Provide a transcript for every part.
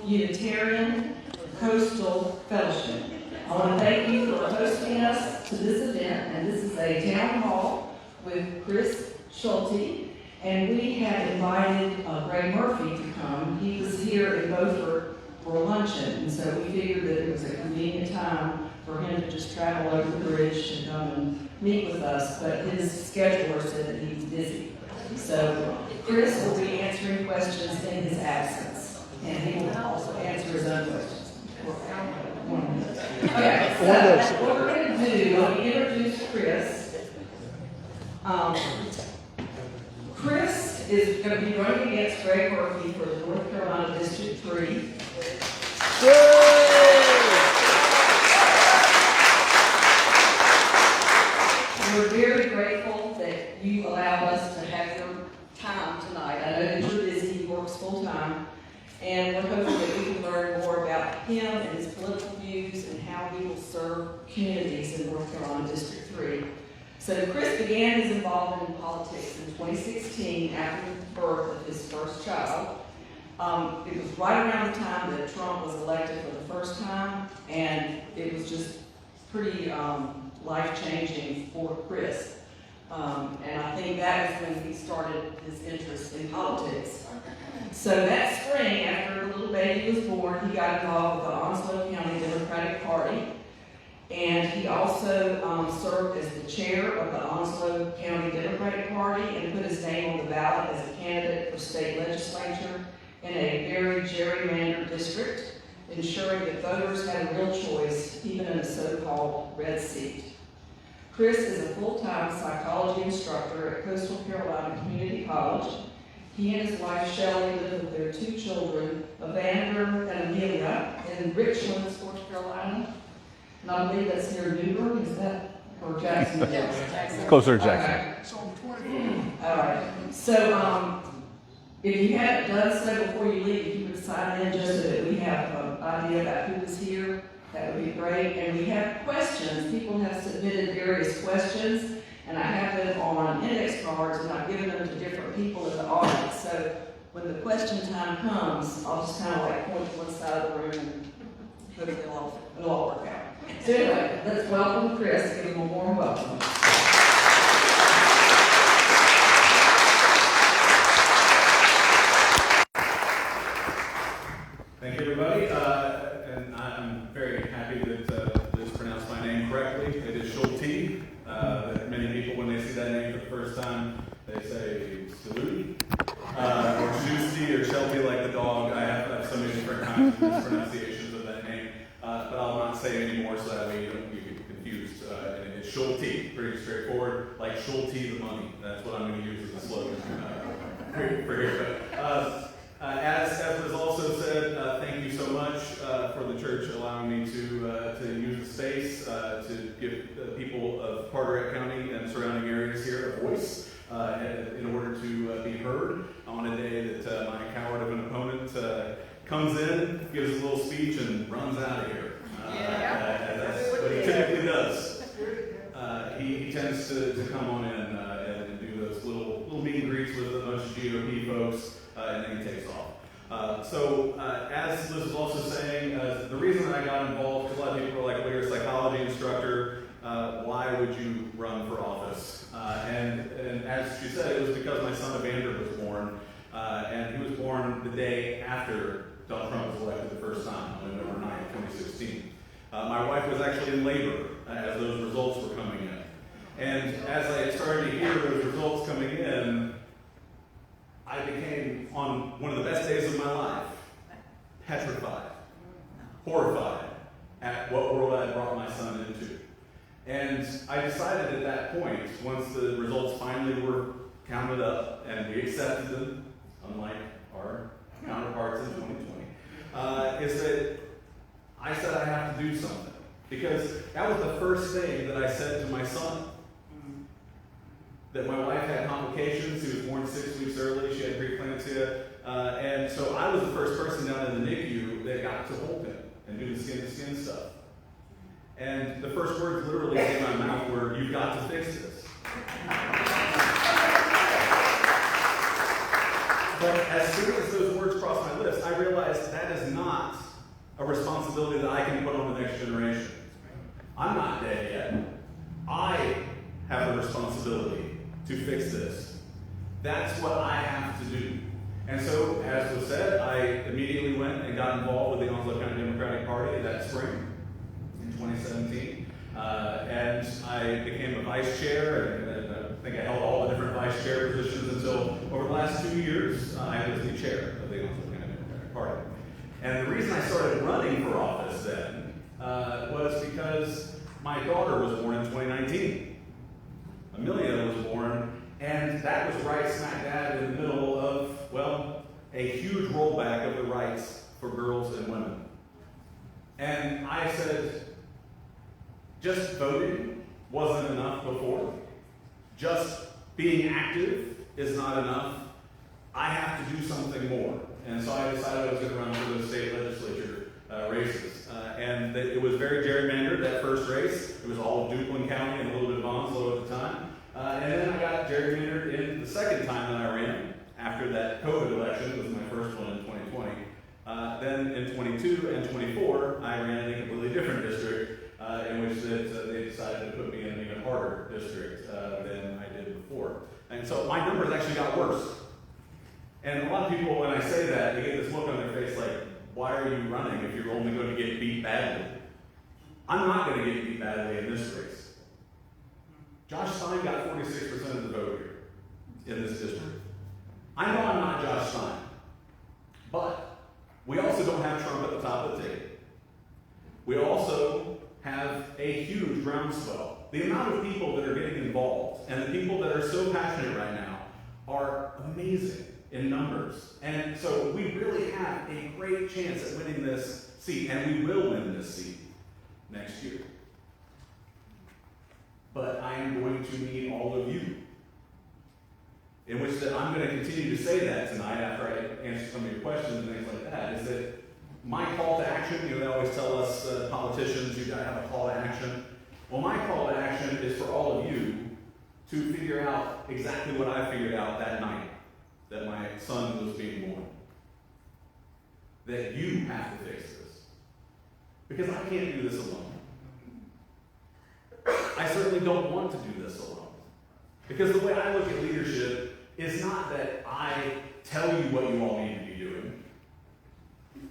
Unitarian Coastal Fellowship. I want to thank you for hosting us to this event, and this is a town hall with Chris Schulte, and we had invited Greg Murphy to come. He was here in Beaufort for a luncheon, and so we figured that it was a convenient time for him to just travel over the bridge to come and meet with us, but his scheduler said that he was busy. So Chris will be answering questions in his absence, and he will also answer his own questions. Okay, so what we're going to do, let me introduce Chris. Chris is going to be running against Greg Murphy for the North Carolina District 3. We're very grateful that you allowed us to have your time tonight. I know that you're busy, he works full time, and we're hoping that we can learn more about him and his political views and how he will serve communities in North Carolina District 3. So Chris began his involvement in politics in 2016 after the birth of his first child. It was right around the time that Trump was elected for the first time, and it was just pretty life-changing for Chris. And I think that was when he started his interest in politics. So that spring, after the little baby was born, he got involved with the Onslow County Democratic Party. And he also served as the chair of the Onslow County Democratic Party and put his name on the ballot as a candidate for state legislature in a very gerrymandered district, ensuring that voters had a real choice, even in a so-called red seat. Chris is a full-time psychology instructor at Coastal Carolina Community College. He and his wife Shelley live with their two children, Evander and Amelia, in Richland, North Carolina. And I believe that's near Newburgh, is that? Or Jacksonville? Jackson. Closer to Jackson. All right. So, if you haven't done so before you leave, if you would sign in just so that we have an idea about who is here, that would be great. And we have questions. People have submitted various questions, and I have them on index cards, and I've given them to different people in the audience. So when the question time comes, I'll just kind of like point to one side of the room and hope it'll all work out. So anyway, let's welcome Chris. Give him a warm welcome. Thank you, everybody. And I'm very happy that this pronounced my name correctly. It is Schulte. That many people, when they see that name for the first time, they say Schulte, or Schulte, or Shelty, like the dog. I have so many different kinds of mispronunciations of that name, but I'll not say it anymore so that way you don't get confused. And it's Schulte, pretty straightforward, like Schulte the money. That's what I'm going to use as a slogan for here. As was also said, thank you so much for the church allowing me to use the space to give people of Carteret County and surrounding areas here a voice in order to be heard on a day that my coward of an opponent comes in, gives a little speech, and runs out of here. That's what he typically does. He tends to come on in and do those little meet and greets with a bunch of GOP folks. And then he takes off. As Liz was also saying, the reason that I got involved, because a lot of people are like, well, you're a psychology instructor, why would you run for office? And as she said, it was because my son Evander was born, and he was born the day after Donald Trump was elected the first time, on November 9th, 2016. My wife was actually in labor as those results were coming in. And as I started to hear those results coming in, I became, on one of the best days of my life, petrified, horrified at what world I had brought my son into. And I decided at that point, once the results finally were counted up and we accepted them, unlike our counterparts in 2020, is that I said I have to do something. Because that was the first thing that I said to my son. That my wife had complications. She was born 6 weeks early. She had preeclampsia. And so I was the first person down in the NICU that got to hold him and do the skin-to-skin stuff. And the first words literally came out of my mouth were, "You've got to fix this." But as soon as those words crossed my lips, I realized that is not a responsibility that I can put on the next generation. I'm not dead yet. I have a responsibility to fix this. That's what I have to do. And so, as was said, I immediately went and got involved with the Onslow County Democratic Party that spring in 2017. And I became a vice chair, and I think I held all the different vice chair positions until over the last 2 years, I was the chair of the Onslow County Democratic Party. And the reason I started running for office then was because my daughter was born in 2019. Amelia was born, and that was right smack dab in the middle of, well, a huge rollback of the rights for girls and women. And I said, just voting wasn't enough before. Just being active is not enough. I have to do something more. And so I decided I was going to run for the state legislature races. And that it was very gerrymandered, that first race. It was all of Duplin County and a little bit of Onslow at the time. And then I got gerrymandered in the second time that I ran, after that COVID election. It was my first one in 2020. Then in 22 and 24, I ran in a completely different district, in which they decided to put me in an even harder district than I did before. And so my numbers actually got worse. And a lot of people, when I say that, they get this look on their face like, why are you running if you're only going to get beat badly? I'm not going to get beat badly in this race. Josh Stein got 46% of the vote here in this district. I know I'm not Josh Stein, but we also don't have Trump at the top of the table. We also have a huge groundswell. The amount of people that are getting involved and the people that are so passionate right now are amazing in numbers. And so we really have a great chance at winning this seat, and we will win this seat next year. But I am going to need all of you. In which that I'm going to continue to say that tonight after I answer some of your questions and things like that, is that my call to action, they always tell us politicians, you got to have a call to action. Well, my call to action is for all of you to figure out exactly what I figured out that night that my son was being born. That you have to fix this. Because I can't do this alone. I certainly don't want to do this alone. Because the way I look at leadership is not that I tell you what you all need to be doing.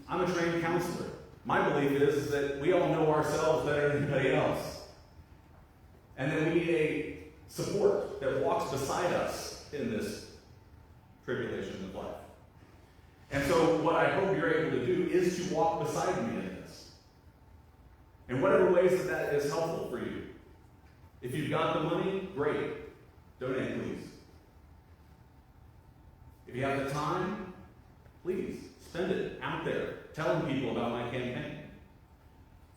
I'm a trained counselor. My belief is that we all know ourselves better than anybody else. And that we need a support that walks beside us in this tribulation of life. And so what I hope you're able to do is to walk beside me in this. In whatever ways that is helpful for you. If you've got the money, great. Donate, please. If you have the time, please spend it out there telling people about my campaign.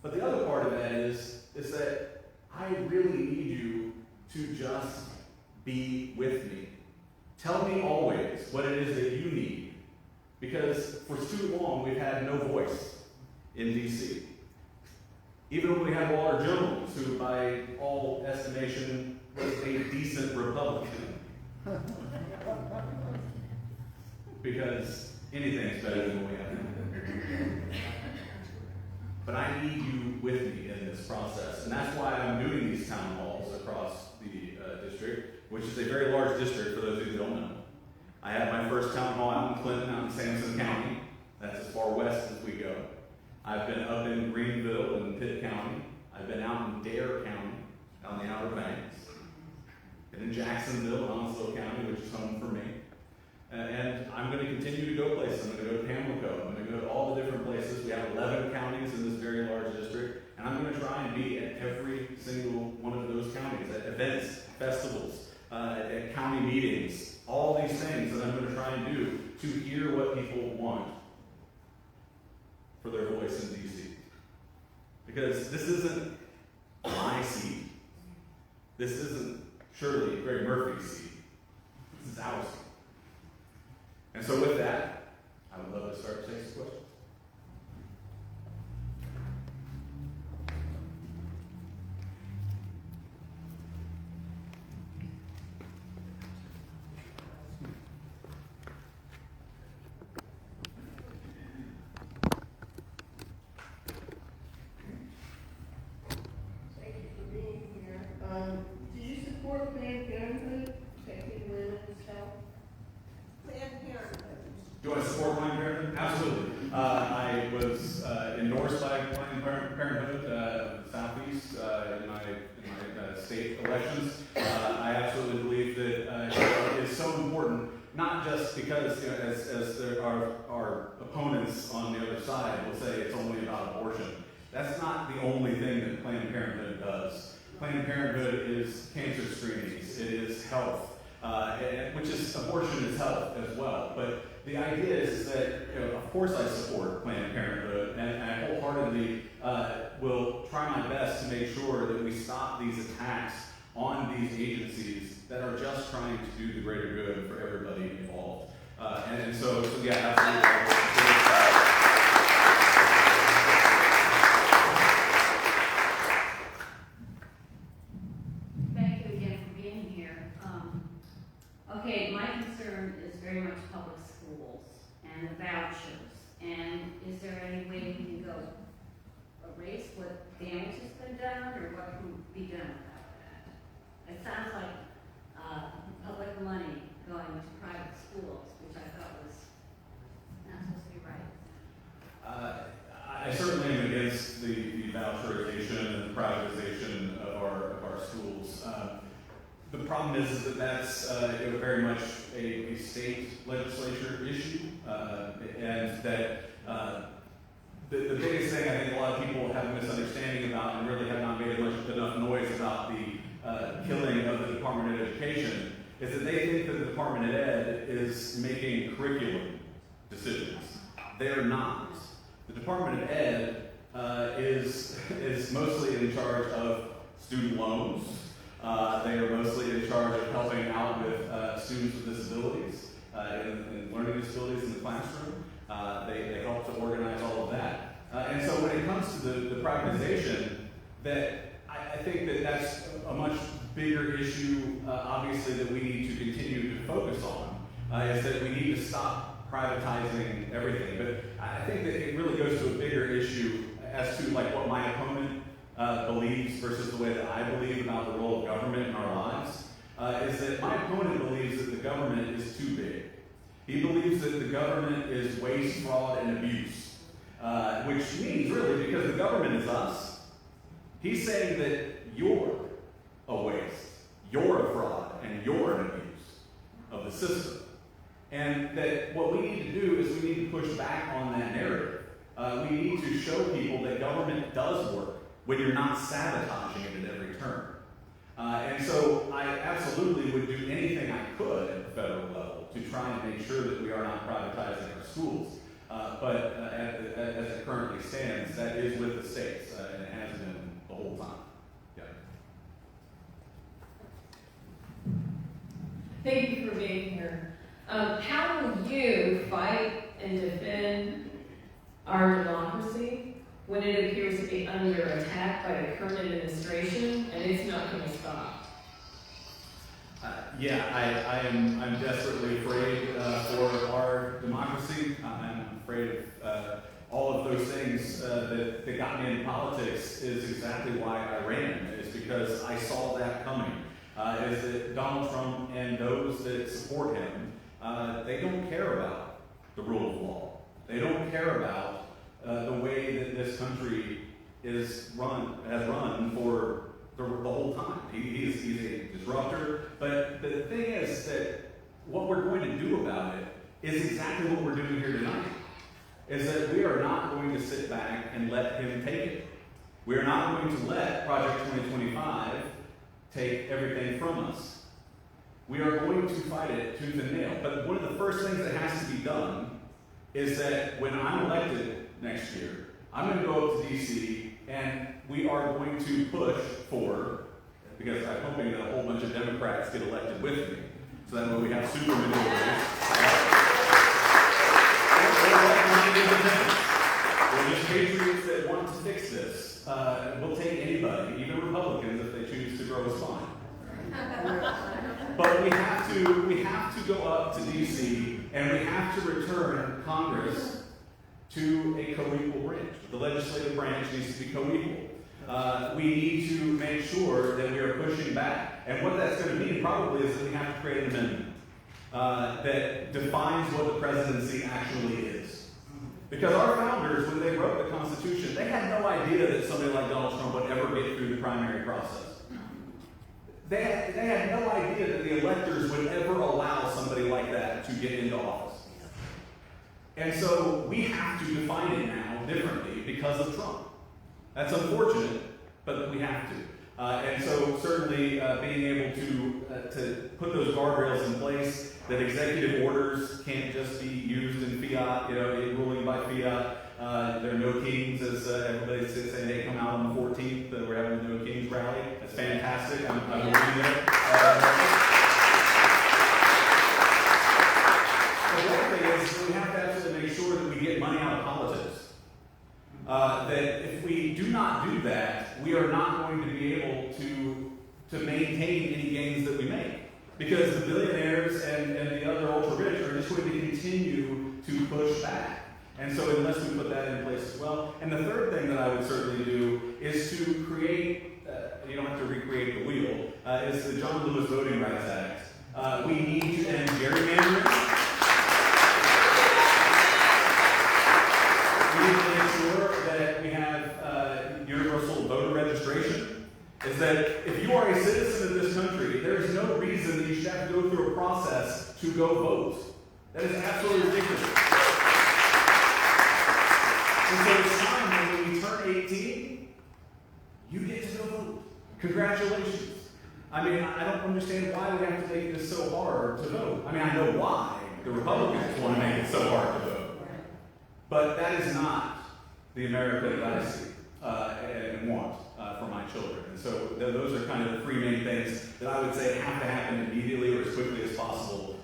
But the other part of that is that I really need you to just be with me. Tell me always what it is that you need. Because for too long, we've had no voice in D.C. Even when we had Walter Jones, who by all estimation was a decent Republican. Because anything's better than what we have now. But I need you with me in this process. And that's why I'm doing these town halls across the district, which is a very large district for those of you who don't know. I had my first town hall out in Clinton, out in Sampson County. That's as far west as we go. I've been up in Greenville and Pitt County. I've been out in Dare County, on the Outer Banks. Been in Jacksonville, Onslow County, which is home for me. And I'm going to continue to go places. I'm going to go to Pamlico. I'm going to go to all the different places. We have 11 counties in this very large district. And I'm going to try and be at every single one of those counties, at events, festivals, at county meetings, all these things that I'm going to try and do to hear what people want for their voice in D.C. Because this isn't my seat. This isn't Shirley Gray Murphy's seat. This is our seat. And so with that, I would love to start to take some questions. support Planned Parenthood, protecting women's health? Planned Parenthood. Do I support Planned Parenthood? Absolutely. I was endorsed by Planned Parenthood Southeast in my state elections. I absolutely believe that it is so important, not just because, as there are our opponents on the other side will say it's only about abortion. That's not the only thing that Planned Parenthood does. Planned Parenthood is cancer screenings, it is health, which is abortion is health as well. But the idea is that, of course I support Planned Parenthood, and I wholeheartedly will try my best to make sure that we stop these attacks on these agencies that are just trying to do the greater good for everybody involved. So yeah, absolutely. Thank you again for being here. Okay, my concern is very much public schools and the vouchers. And is there any way we can go erase what damage has been done, or what can be done about that? It sounds like public money going to private schools, which I thought was not supposed to be right. I certainly am against the voucherization and the privatization of our schools. The problem is that that's very much a state legislature issue, and that the biggest thing I think a lot of people have a misunderstanding about and really have not made enough noise about the killing of the Department of Education is that they think that the Department of Ed is making curriculum decisions. They are not. The Department of Ed is mostly in charge of student loans. They are mostly in charge of helping out with students with disabilities and learning disabilities in the classroom. They help to organize all of that. And so when it comes to the privatization, that I think that that's a much bigger issue, obviously, that we need to continue to focus on, is that we need to stop privatizing everything. But I think that it really goes to a bigger issue as to like what my opponent believes versus the way that I believe about the role of government in our lives, is that my opponent believes that the government is too big. He believes that the government is waste, fraud, and abuse, which means really, because the government is us, he's saying that you're a waste, you're a fraud, and you're an abuse of the system. And that what we need to do is we need to push back on that narrative. We need to show people that government does work when you're not sabotaging it at every turn. And so I absolutely would do anything I could at the federal level to try and make sure that we are not privatizing our schools. But as it currently stands, that is with the states, and it has been the whole time. Yeah. Thank you for being here. How will you fight and defend our democracy when it appears to be under attack by the current administration and it's not going to stop? I'm desperately afraid for our democracy. I'm afraid of all of those things that got me into politics is exactly why I ran. It's because I saw that coming. Is that Donald Trump and those that support him, they don't care about the rule of law. They don't care about the way that this country has run for the whole time. He's a disruptor. But the thing is that what we're going to do about it is exactly what we're doing here tonight. Is that we are not going to sit back and let him take it. We are not going to let Project 2025 take everything from us. We are going to fight it tooth and nail. But one of the first things that has to be done is that when I'm elected next year, I'm going to go up to DC and we are going to push for, because I'm hoping that a whole bunch of Democrats get elected with me, so that way we have super majorities. We're just patriots that want to fix this. We'll take anybody, even Republicans, if they choose to grow a spine. But we have to go up to DC and we have to return Congress to a co-equal branch. The legislative branch needs to be co-equal. We need to make sure that we are pushing back And what that's going to mean probably is that we have to create an amendment that defines what the presidency actually is. Because our founders, when they wrote the Constitution, they had no idea that somebody like Donald Trump would ever get through the primary process. They had no idea that the electors would ever allow somebody like that to get into office. And so we have to define it now differently because of Trump. That's unfortunate, but we have to. And so certainly being able to put those guardrails in place, that executive orders can't just be used in fiat, ruling by fiat. There are no kings, as everybody's saying they come out on the 14th. We're having a no kings rally. That's fantastic. I'm reading it. The other thing is we have to absolutely make sure that we get money out of politics. That if we do not do that, we are not going to be able to maintain any gains that we make. Because the billionaires and the other ultra-rich are just going to continue to push back. And so unless we put that in place as well. And the third thing that I would certainly do is to create, you don't have to recreate the wheel, is the John Lewis Voting Rights Act. We need to end gerrymandering. We need to make sure that we have universal voter registration. Is that if you are a citizen of this country, there is no reason that you should have to go through a process to go vote. That is absolutely ridiculous. And so it's time when we turn 18, you get to go vote. Congratulations. I mean, I don't understand why we have to make this so hard to vote. I mean, I know why the Republicans want to make it so hard to vote. But that is not the America that I see and want for my children. And so those are kind of the three main things that I would say have to happen immediately or as quickly as possible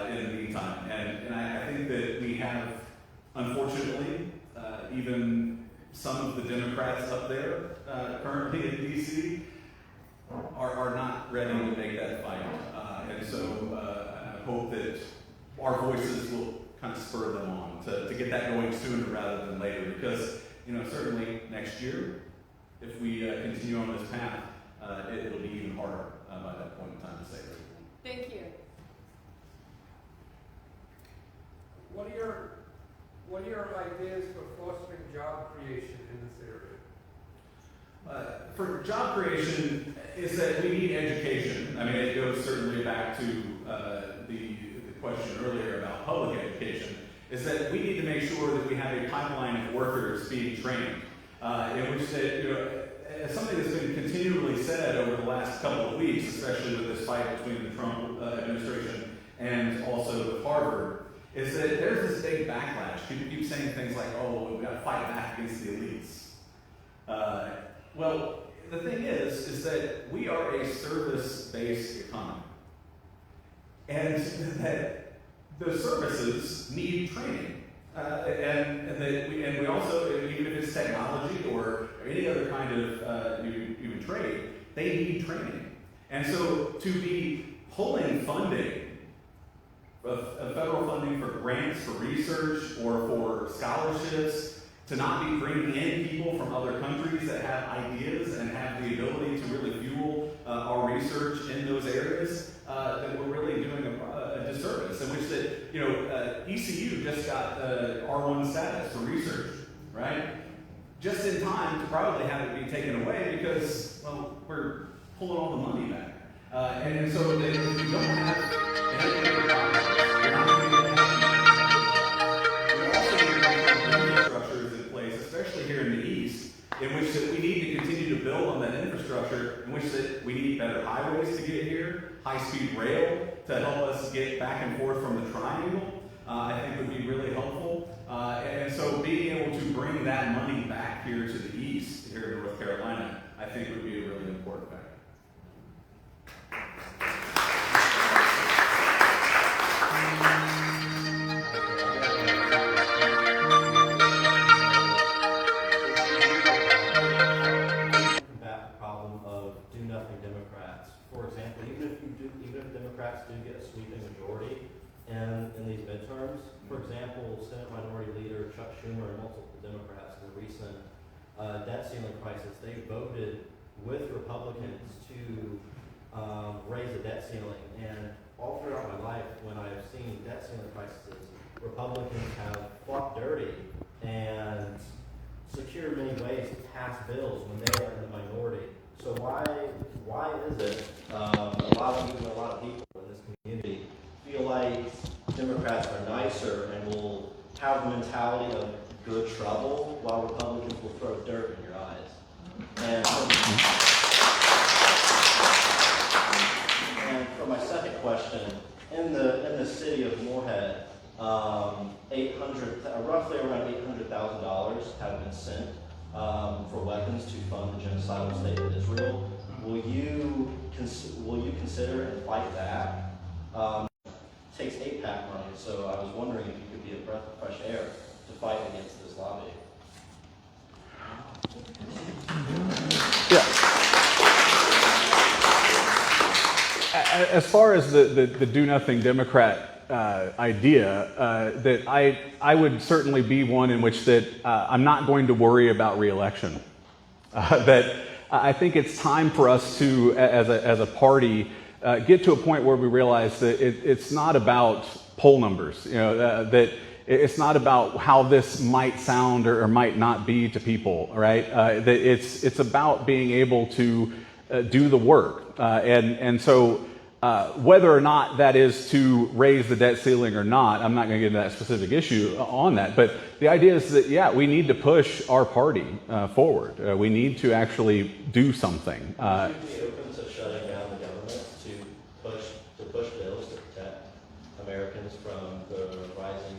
in the meantime. And I think that we have, unfortunately, even some of the Democrats up there currently in D.C. are not ready to make that fight. And so I hope that our voices will kind of spur them on to get that going sooner rather than later. Because, certainly next year, if we continue on this path, it'll be even harder by that point in time to say it. Thank you. What are your ideas for fostering job creation in this area? For job creation, is that we need education. I mean, it goes certainly back to the question earlier about public education, is that we need to make sure that we have a pipeline of workers being trained, in which that, something that's been continually said over the last couple of weeks, especially with this fight between the Trump administration and also with Harvard, is that there's this big backlash. People keep saying things like, oh, we've got to fight back against the elites. Well, the thing is that we are a service-based economy. And that the services need training. And we also, even if it's technology or any other kind of even trade, they need training. And so to be pulling funding, federal funding for grants, for research, or for scholarships, to not be bringing in people from other countries that have ideas and have the ability to really fuel our research in those areas, that we're really doing a disservice. In which that, ECU just got R1 status for research, right? Just in time to probably have it be taken away because, well, we're pulling all the money back. And so if you don't have any other problems, you're not going to be able to have we also need to have infrastructures in place, especially here in the East, in which that we need to continue to build on that infrastructure, in which that we need better highways to get here, high-speed rail to help us get back and forth from the triangle, I think would be really helpful. And so being able to bring that money back here to the East, here in North Carolina, I think would be a really important factor. Democrats do get a sweeping majority in these midterms. For example, Senate Minority Leader Chuck Schumer and multiple Democrats in the recent debt ceiling crisis, they voted with Republicans to raise the debt ceiling. And all throughout my life, when I've seen debt ceiling crises, Republicans have fought dirty and secured many ways to pass bills when they are in the minority. So why is it a lot of people in this community feel like Democrats are nicer and will have the mentality of good trouble, while Republicans will throw dirt in your eyes? And for my second question, in the city of Moorhead, roughly around $800,000 have been sent for weapons to fund the genocidal state of Israel. Will you consider and fight that? It takes AIPAC money, so I was wondering if you could be a breath of fresh air to fight against this lobby. Yeah. As far as the do nothing Democrat idea, that I would certainly be one in which that I'm not going to worry about re-election. That I think it's time for us to, as a party, get to a point where we realize that it's not about poll numbers. That it's not about how this might sound or might not be to people, right? That it's about being able to do the work, and so. Whether or not that is to raise the debt ceiling or not, I'm not going to get into that specific issue on that. But the idea is that, yeah, we need to push our party forward. We need to actually do something. Would you be open to shutting down the government to push bills to protect Americans from the rising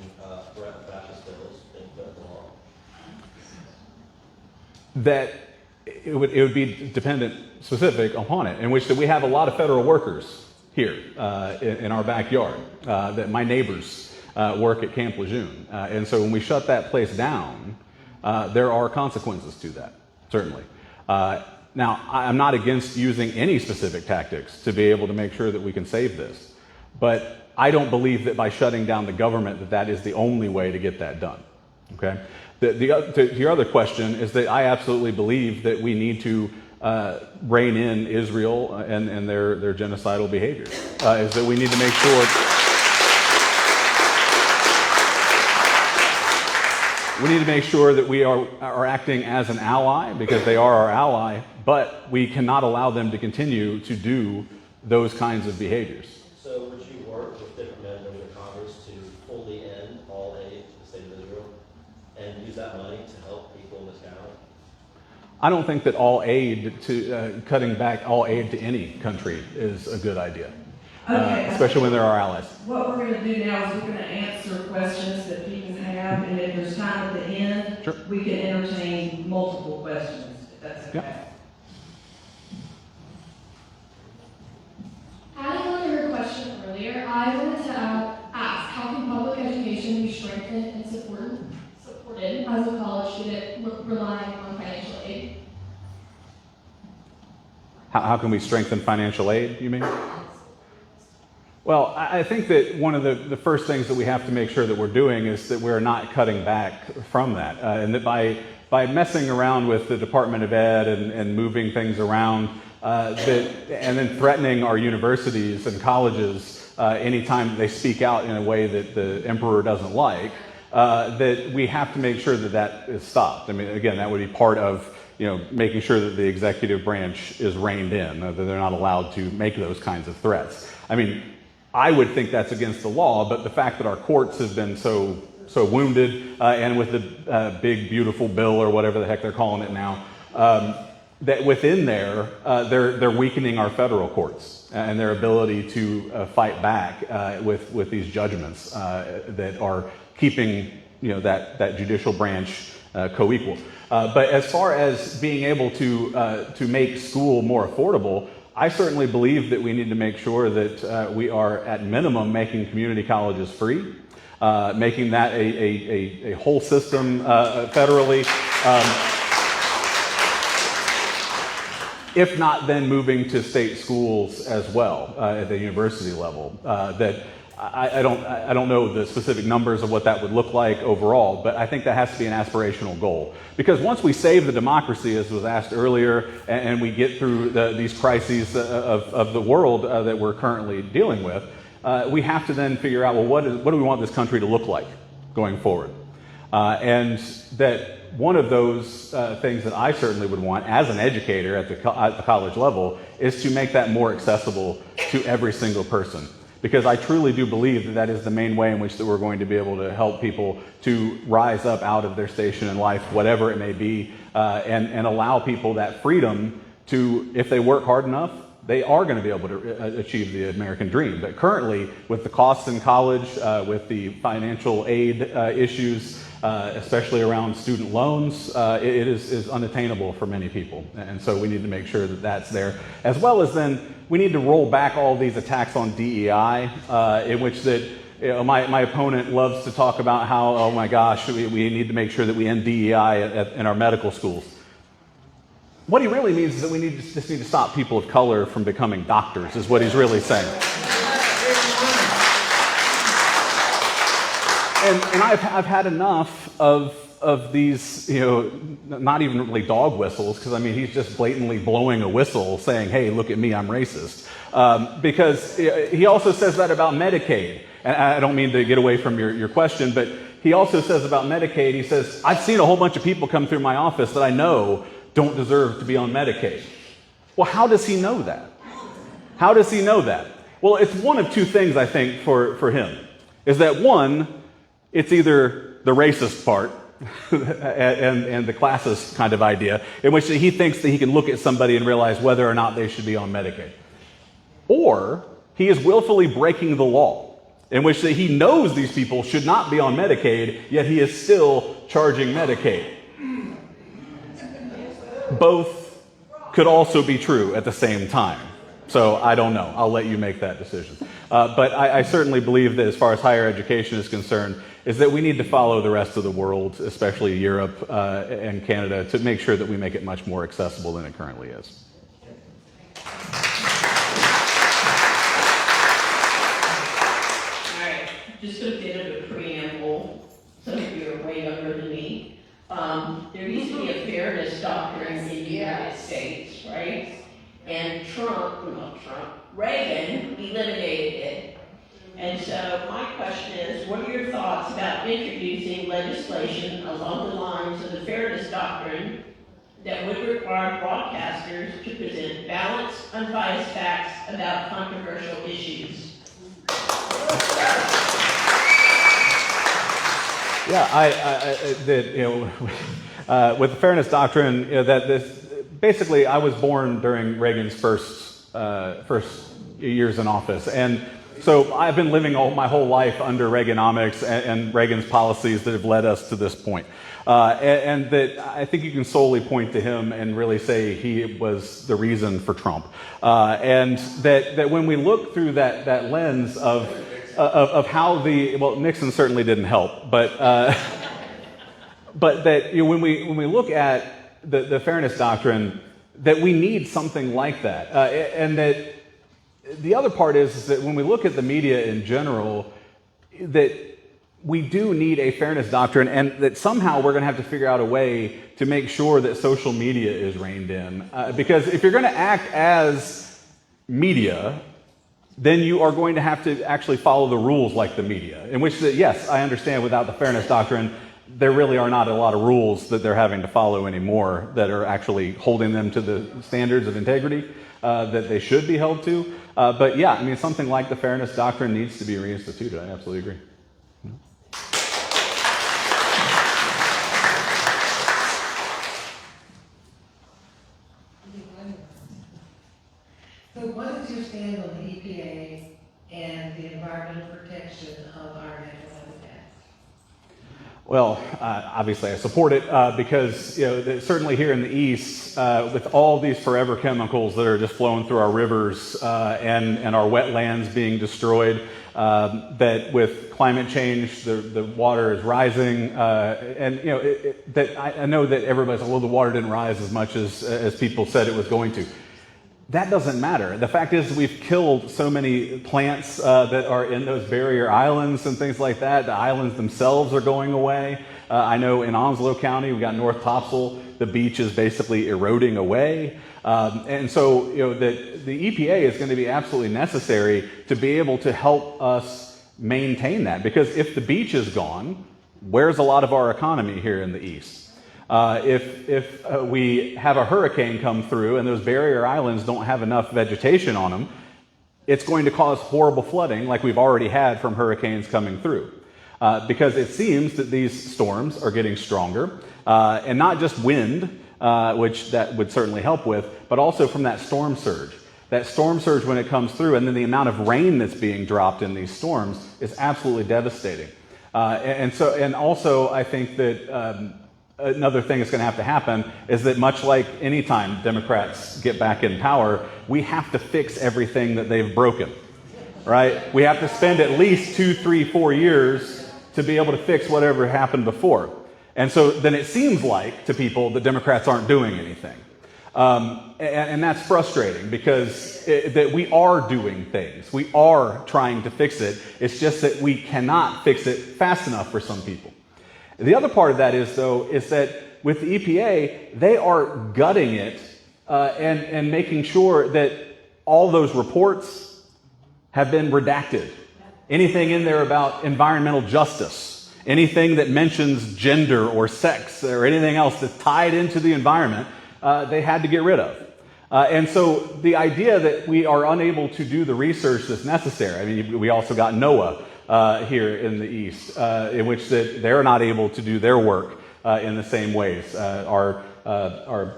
threat of fascist bills being put into law? That it would be dependent specific upon it, in which that we have a lot of federal workers here in our backyard, that my neighbors work at Camp Lejeune. And so when we shut that place down, there are consequences to that, certainly. Now, I'm not against using any specific tactics to be able to make sure that we can save this. But I don't believe that by shutting down the government that is the only way to get that done, okay? To your other question is that I absolutely believe that we need to rein in Israel and their genocidal behavior. Is that we need to make sure that we are acting as an ally, because they are our ally, but we cannot allow them to continue to do those kinds of behaviors. So would you work with different members of Congress to fully end all aid to the state of Israel and use that money to help people in this county? I don't think that cutting back all aid to any country is a good idea, especially when they're our allies. What we're going to do now is we're going to answer questions that people have, and if there's time at the end, Sure. we can entertain multiple questions, if that's okay. Yep. Adding on to your question earlier, I wanted to ask, how can public education be strengthened and supported as a college student relying on financial aid? How can we strengthen financial aid, you mean? Well, I think that one of the first things that we have to make sure that we're doing is that we're not cutting back from that. And that by messing around with the Department of Ed and moving things around, and then threatening our universities and colleges anytime they speak out in a way that the emperor doesn't like, that we have to make sure that is stopped. I mean, again, that would be part of making sure that the executive branch is reined in, that they're not allowed to make those kinds of threats. I mean, I would think that's against the law, but the fact that our courts have been so wounded, and with the big beautiful bill or whatever the heck they're calling it now, that within there, they're weakening our federal courts and their ability to fight back with these judgments that are keeping that judicial branch co-equal. But as far as being able to make school more affordable, I certainly believe that we need to make sure that we are at minimum making community colleges free, making that a whole system federally. If not, then moving to state schools as well at the university level. That I don't know the specific numbers of what that would look like overall, but I think that has to be an aspirational goal. Because once we save the democracy, as was asked earlier, and we get through these crises of the world that we're currently dealing with, we have to then figure out, well, what do we want this country to look like going forward? And that one of those things that I certainly would want as an educator at the college level is to make that more accessible to every single person. Because I truly do believe that that is the main way in which that we're going to be able to help people to rise up out of their station in life, whatever it may be, and allow people that freedom to, if they work hard enough, they are going to be able to achieve the American dream. But currently, with the costs in college, with the financial aid issues, especially around student loans, it is unattainable for many people. And so we need to make sure that that's there. As well as then, we need to roll back all these attacks on DEI, in which that, you know, my opponent loves to talk about how, oh my gosh, we need to make sure that we end DEI in our medical schools. What he really means is that we just need to stop people of color from becoming doctors, is what he's really saying. And I've had enough of these, you know, not even really dog whistles, because I mean he's just blatantly blowing a whistle saying, hey, look at me, I'm racist. Because he also says that about Medicaid. And I don't mean to get away from your question, but he also says about Medicaid, he says, I've seen a whole bunch of people come through my office that I know don't deserve to be on Medicaid. Well, how does he know that? How does he know that? Well, it's one of two things, I think, for him. Is that one, it's either the racist part and the classist kind of idea, in which he thinks that he can look at somebody and realize whether or not they should be on Medicaid. Or he is willfully breaking the law, in which that he knows these people should not be on Medicaid, yet he is still charging Medicaid. Both could also be true at the same time. So I don't know. I'll let you make that decision. But I certainly believe that as far as higher education is concerned, is that we need to follow the rest of the world, especially Europe and Canada, to make sure that we make it much more accessible than it currently is. All right, just a bit of a preamble. Some of you are way younger than me. There used to be a fairness doctrine in the United States, right? And Reagan eliminated it. And so my question is, what are your thoughts about introducing legislation along the lines of the fairness doctrine that would require broadcasters to present balanced, unbiased facts about controversial issues? Yeah, with the fairness doctrine, you know, that this basically, I was born during Reagan's first years in office, and so I've been living my whole life under Reaganomics and Reagan's policies that have led us to this point. And that I think you can solely point to him and really say he was the reason for Trump. And that when we look through that lens of how Nixon certainly didn't help, but that, you know, when we look at the fairness doctrine, that we need something like that, and that the other part is that when we look at the media in general, that we do need a fairness doctrine, and that somehow we're going to have to figure out a way to make sure that social media is reined in. Because if you're going to act as media, then you are going to have to actually follow the rules like the media. In which, yes, I understand without the fairness doctrine, there really are not a lot of rules that they're having to follow anymore that are actually holding them to the standards of integrity that they should be held to. But yeah, I mean, something like the fairness doctrine needs to be reinstituted. I absolutely agree. So what is your stand on the EPA and the environmental protection of our natural habitat? Well, obviously I support it because, you know, certainly here in the East, with all these forever chemicals that are just flowing through our rivers and our wetlands being destroyed, that with climate change, the water is rising, and you know that I know that everybody's like, well, the water didn't rise as much as people said it was going to. That doesn't matter. The fact is we've killed so many plants that are in those barrier islands and things like that. The islands themselves are going away. I know in Onslow County, we've got North Topsail, the beach is basically eroding away. And so, the EPA is going to be absolutely necessary to be able to help us maintain that. Because if the beach is gone, where's a lot of our economy here in the East? If we have a hurricane come through and those barrier islands don't have enough vegetation on them, it's going to cause horrible flooding like we've already had from hurricanes coming through. Because it seems that these storms are getting stronger, and not just wind, which that would certainly help with, but also from that storm surge. That storm surge when it comes through, and then the amount of rain that's being dropped in these storms is absolutely devastating. And also I think that another thing that's going to have to happen is that much like any time Democrats get back in power, we have to fix everything that they've broken, right? We have to spend at least 2, 3, 4 years to be able to fix whatever happened before. And so then it seems like to people that Democrats aren't doing anything. And that's frustrating because that we are doing things. We are trying to fix it. It's just that we cannot fix it fast enough for some people. The other part of that is that with the EPA, they are gutting it and making sure that all those reports have been redacted. Anything in there about environmental justice, anything that mentions gender or sex or anything else that's tied into the environment, they had to get rid of. And so the idea that we are unable to do the research that's necessary, I mean, we also got NOAA here in the East, in which that they're not able to do their work in the same ways. Our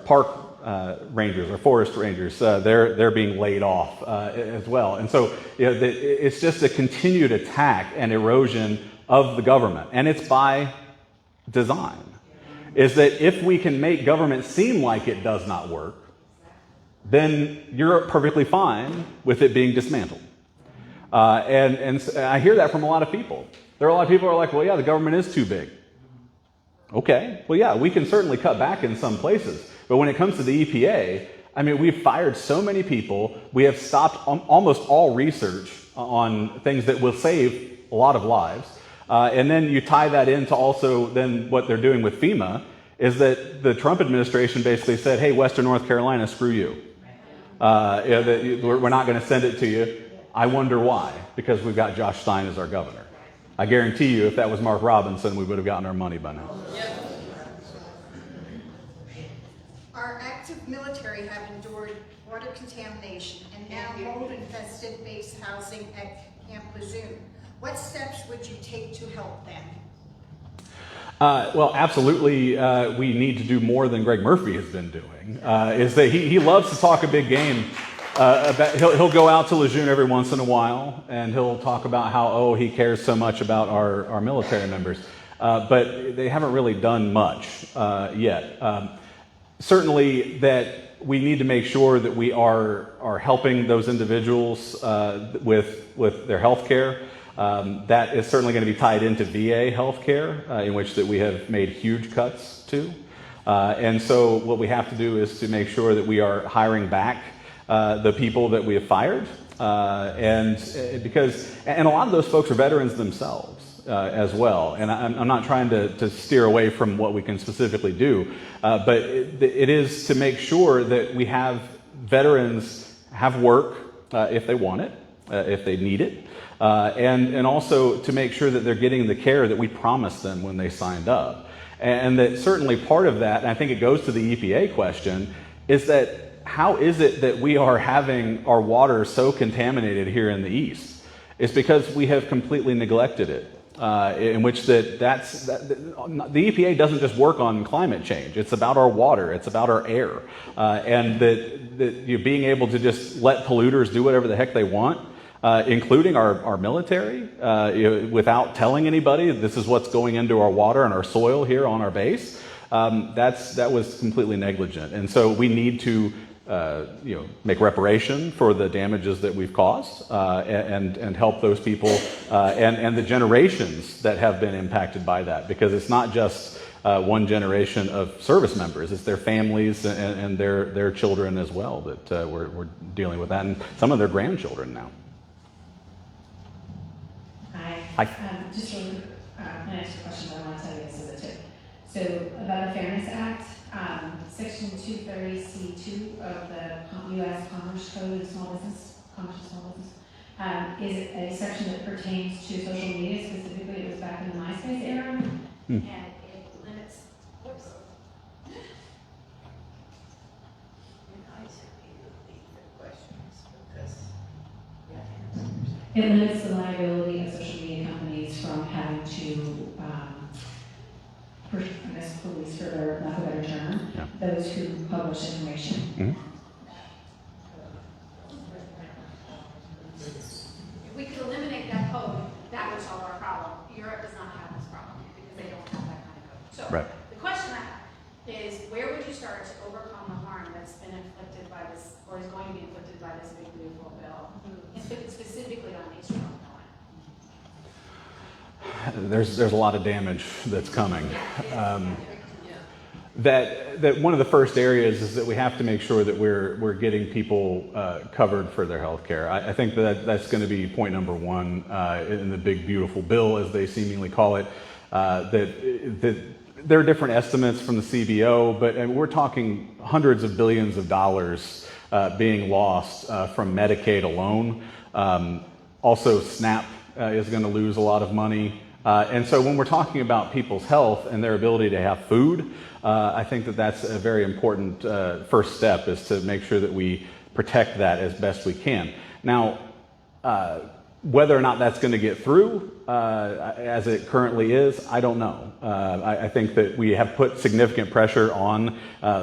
park rangers, our forest rangers, they're being laid off as well. And so it's just a continued attack and erosion of the government, and it's by design. Is that if we can make government seem like it does not work, then you're perfectly fine with it being dismantled. And I hear that from a lot of people. There are a lot of people who are like, well, yeah, the government is too big. Okay, well, yeah, we can certainly cut back in some places. But when it comes to the EPA, I mean, we've fired so many people. We have stopped almost all research on things that will save a lot of lives. And then you tie that into also then what they're doing with FEMA is that the Trump administration basically said, hey, Western North Carolina, screw you. We're not going to send it to you. I wonder why, because we've got Josh Stein as our governor. I guarantee you if that was Mark Robinson, we would have gotten our money by now. Our active military have endured water contamination and now mold-infested base housing at Camp Lejeune. What steps would you take to help them? Well, absolutely, we need to do more than Greg Murphy has been doing. Is that he loves to talk a big game. He'll go out to Lejeune every once in a while, and he'll talk about how, he cares so much about our military members. But they haven't really done much yet. Certainly that we need to make sure that we are helping those individuals with their health care. That is certainly going to be tied into VA health care, in which that we have made huge cuts to. And so what we have to do is to make sure that we are hiring back the people that we have fired. And a lot of those folks are veterans themselves. As well. And I'm not trying to steer away from what we can specifically do, but it is to make sure that we have veterans have work if they want it, if they need it, and also to make sure that they're getting the care that we promised them when they signed up. And that certainly part of that, and I think it goes to the EPA question, is that how is it that we are having our water so contaminated here in the East? It's because we have completely neglected it. In which the EPA doesn't just work on climate change. It's about our water. It's about our air. And that you're being able to just let polluters do whatever the heck they want, including our military, without telling anybody this is what's going into our water and our soil here on our base. That was completely negligent. And so we need to make reparation for the damages that we've caused, and help those people and the generations that have been impacted by that, because it's not just one generation of service members. It's their families and their children as well that we're dealing with that, and some of their grandchildren now. Hi. Just really, my next question, I want to tell you this as a tip. So about the Fairness Act, Section 230C2 of the U.S. Commerce Code and Small Business, Commerce and Small Business, is a section that pertains to social media. Specifically, it was back in the MySpace era, and it limits. Oops. It limits the liability of social media companies from having to, I guess, police, for their lack of a better term, those who publish information. Mm-hmm. If we could eliminate that code, that would solve our problem. Europe does not have this problem because they don't have that kind of code. So Right. the question I have is, where would you start to overcome the harm that's been inflicted by this, or is going to be inflicted by this big beautiful bill, specifically on East North Carolina? There's a lot of damage that's coming. That one of the first areas is that we have to make sure that we're getting people covered for their health care. I think that's going to be point number one in the big beautiful bill, as they seemingly call it. That there are different estimates from the CBO, but we're talking hundreds of billions of dollars being lost from Medicaid alone. Also, SNAP is going to lose a lot of money. And so when we're talking about people's health and their ability to have food, I think that's a very important first step, is to make sure that we protect that as best we can. Now, whether or not that's going to get through as it currently is, I don't know. I think that we have put significant pressure on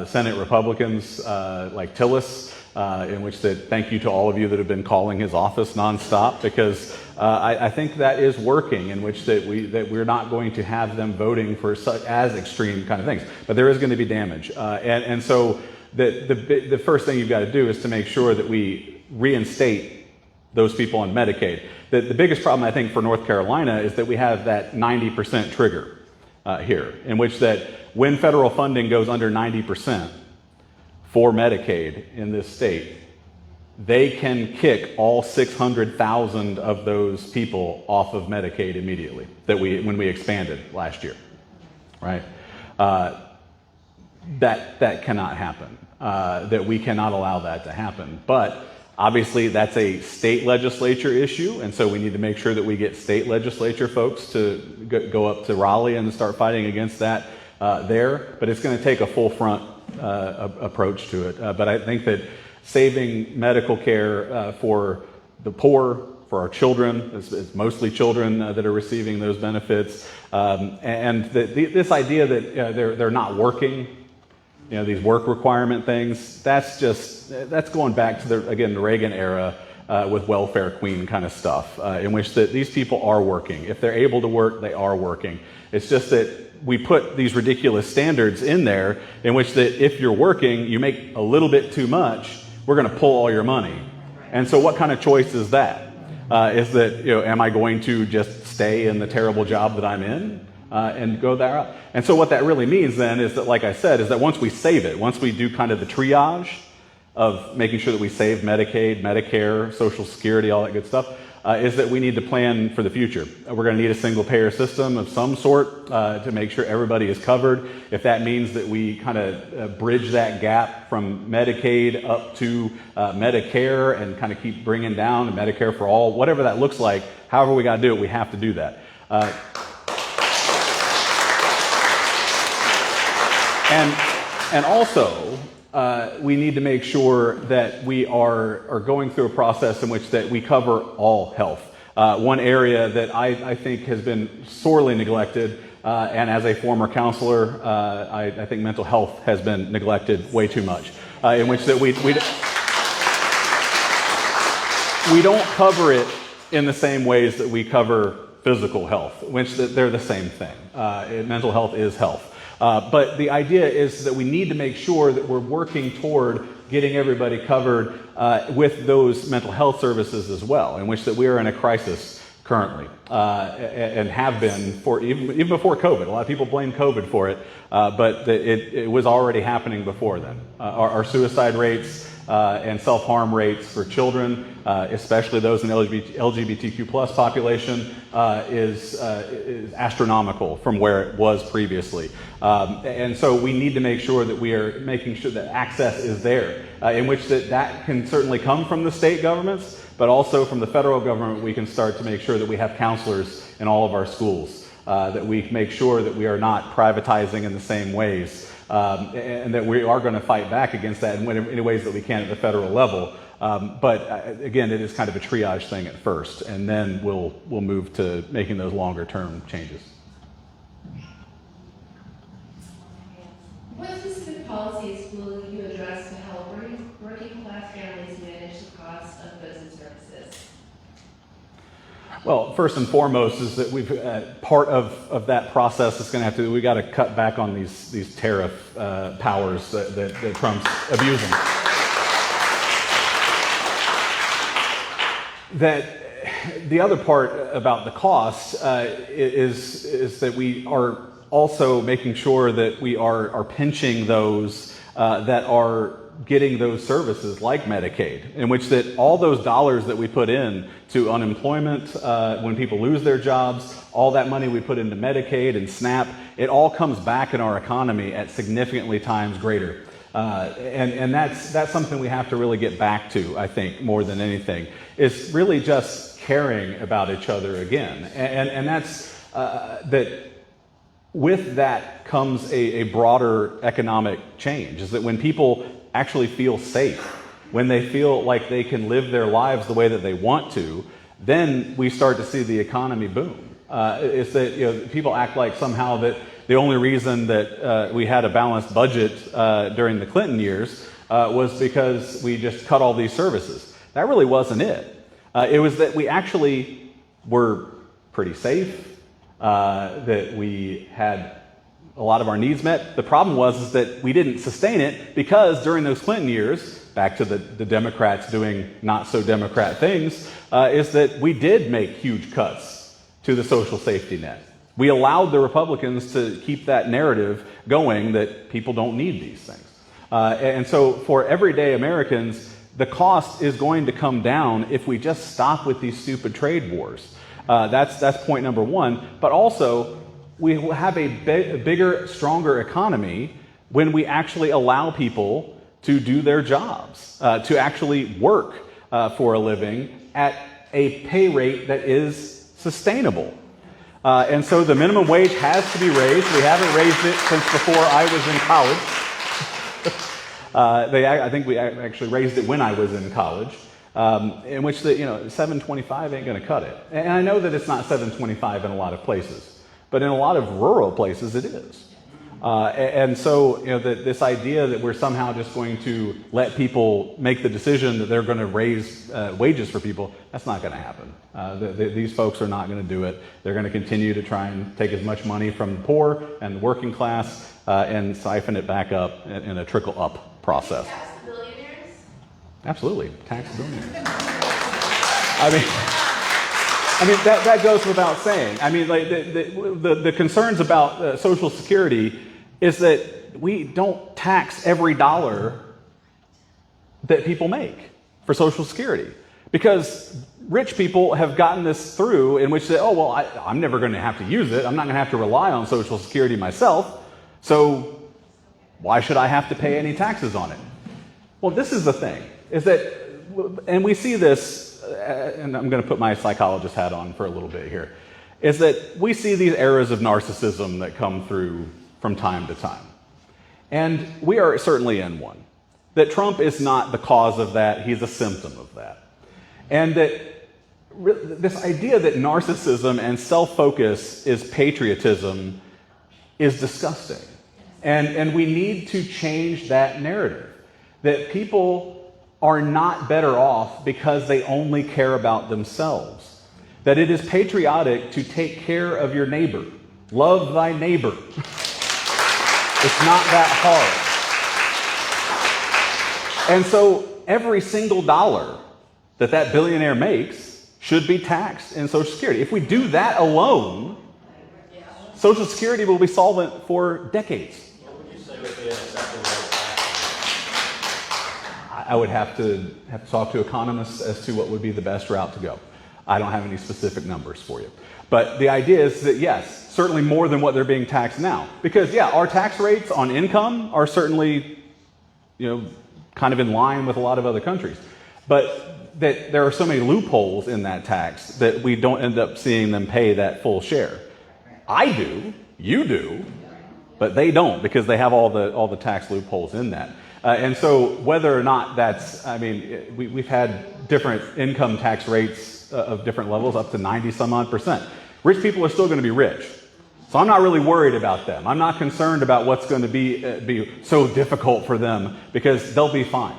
Senate Republicans like Tillis, in which thank you to all of you that have been calling his office nonstop, because I think that is working, in which that we're not going to have them voting for such as extreme kind of things, but there is going to be damage, and so the first thing you've got to do is to make sure that we reinstate those people on Medicaid. The biggest problem, I think, for North Carolina is that we have that 90% trigger here, in which that when federal funding goes under 90% for Medicaid in this state, they can kick all 600,000 of those people off of Medicaid immediately, when we expanded last year, right? That cannot happen, that we cannot allow that to happen. But obviously that's a state legislature issue, and so we need to make sure that we get state legislature folks to go up to Raleigh and start fighting against that there. But it's going to take a full front approach to it. But I think that saving medical care for the poor, for our children, it's mostly children that are receiving those benefits, and this idea that they're not working, these work requirement things, that's going back to the Reagan era with welfare queen kind of stuff, in which that these people are working. If they're able to work, they are working. It's just that we put these ridiculous standards in there, in which that if you're working, you make a little bit too much, we're going to pull all your money. And so what kind of choice is that? Is that, am I going to just stay in the terrible job that I'm in and go that route? And so what that really means then is that, like I said, is that once we save it, once we do kind of the triage of making sure that we save Medicaid, Medicare, Social Security, all that good stuff, is that we need to plan for the future. We're going to need a single payer system of some sort to make sure everybody is covered. If that means that we kind of bridge that gap from Medicaid up to Medicare and kind of keep bringing down Medicare for all, whatever that looks like, however we got to do it, we have to do that. And also, we need to make sure that we are going through a process in which that we cover all health. One area that I think has been sorely neglected, and as a former counselor, I think mental health has been neglected way too much, in which that we don't cover it in the same ways that we cover physical health, which they're the same thing. Mental health is health. But the idea is that we need to make sure that we're working toward getting everybody covered with those mental health services as well, in which that we are in a crisis currently, and have been for even before COVID. A lot of people blame COVID for it, but it was already happening before then. Our suicide rates and self-harm rates for children, especially those in the LGBTQ plus population, is astronomical from where it was previously. And so we need to make sure that we are making sure that access is there, in which that can certainly come from the state governments, but also from the federal government. We can start to make sure that we have counselors in all of our schools, that we make sure that we are not privatizing in the same ways, and that we are going to fight back against that in any ways that we can at the federal level. But again, it is kind of a triage thing at first, and then we'll move to making those longer term changes. What specific policies will you address to help working class families manage the cost of goods and services? Well, first and foremost is that we've part of that process is going to we got to cut back on these tariff powers that Trump's abusing. That the other part about the cost is that we are also making sure that we are pinching those that are getting those services like Medicaid, in which that all those dollars that we put in to unemployment when people lose their jobs, all that money we put into Medicaid and SNAP, it all comes back in our economy at significantly times greater. And that's something we have to really get back to, I think, more than anything, is really just caring about each other again. And that's that with that comes a broader economic change, is that when people actually feel safe, when they feel like they can live their lives the way that they want to, then we start to see the economy boom. It's that people act like somehow that the only reason that we had a balanced budget during the Clinton years was because we just cut all these services. That really wasn't it. It was that we actually were pretty safe, that we had a lot of our needs met. The problem was that we didn't sustain it because during those Clinton years, back to the Democrats doing not so Democrat things, is that we did make huge cuts to the social safety net. We allowed the Republicans to keep that narrative going that people don't need these things. And so for everyday Americans, the cost is going to come down if we just stop with these stupid trade wars. That's point number one. But also, we will have a bigger, stronger economy when we actually allow people to do their jobs, to actually work for a living at a pay rate that is sustainable. And so the minimum wage has to be raised. We haven't raised it since before I was in college. I think we actually raised it when I was in college, in which $7.25 ain't going to cut it. And I know that it's not $7.25 in a lot of places, but in a lot of rural places it is. And so this idea that we're somehow just going to let people make the decision that they're going to raise wages for people, that's not going to happen. These folks are not going to do it. They're going to continue to try and take as much money from the poor and the working class and siphon it back up in a trickle-up process. Tax the billionaires? Absolutely, tax billionaires. I mean that goes without saying. I mean, like the concerns about Social Security is that we don't tax every dollar that people make for Social Security, because rich people have gotten this through in which they, I'm never going to have to use it. I'm not going to have to rely on Social Security myself. So why should I have to pay any taxes on it? Well, this is the thing, is that, and we see this, and I'm going to put my psychologist hat on for a little bit here, is that we see these eras of narcissism that come through from time to time. And we are certainly in one. That Trump is not the cause of that, he's a symptom of that. And that this idea that narcissism and self-focus is patriotism is disgusting. And we need to change that narrative. That people are not better off because they only care about themselves. That it is patriotic to take care of your neighbor. Love thy neighbor. It's not that hard. And so every single dollar that billionaire makes should be taxed in Social Security. If we do that alone, Social Security will be solvent for decades. What would you say would be an acceptable tax? I would have to talk to economists as to what would be the best route to go. I don't have any specific numbers for you. But the idea is that, yes, certainly more than what they're being taxed now. Because, yeah, our tax rates on income are certainly, kind of in line with a lot of other countries. But that there are so many loopholes in that tax that we don't end up seeing them pay that full share. I do, you do, but they don't because they have all the tax loopholes in that. And so whether or not that's, we've had different income tax rates of different levels up to 90 some odd %. Rich people are still going to be rich. So I'm not really worried about them. I'm not concerned about what's going to be so difficult for them because they'll be fine.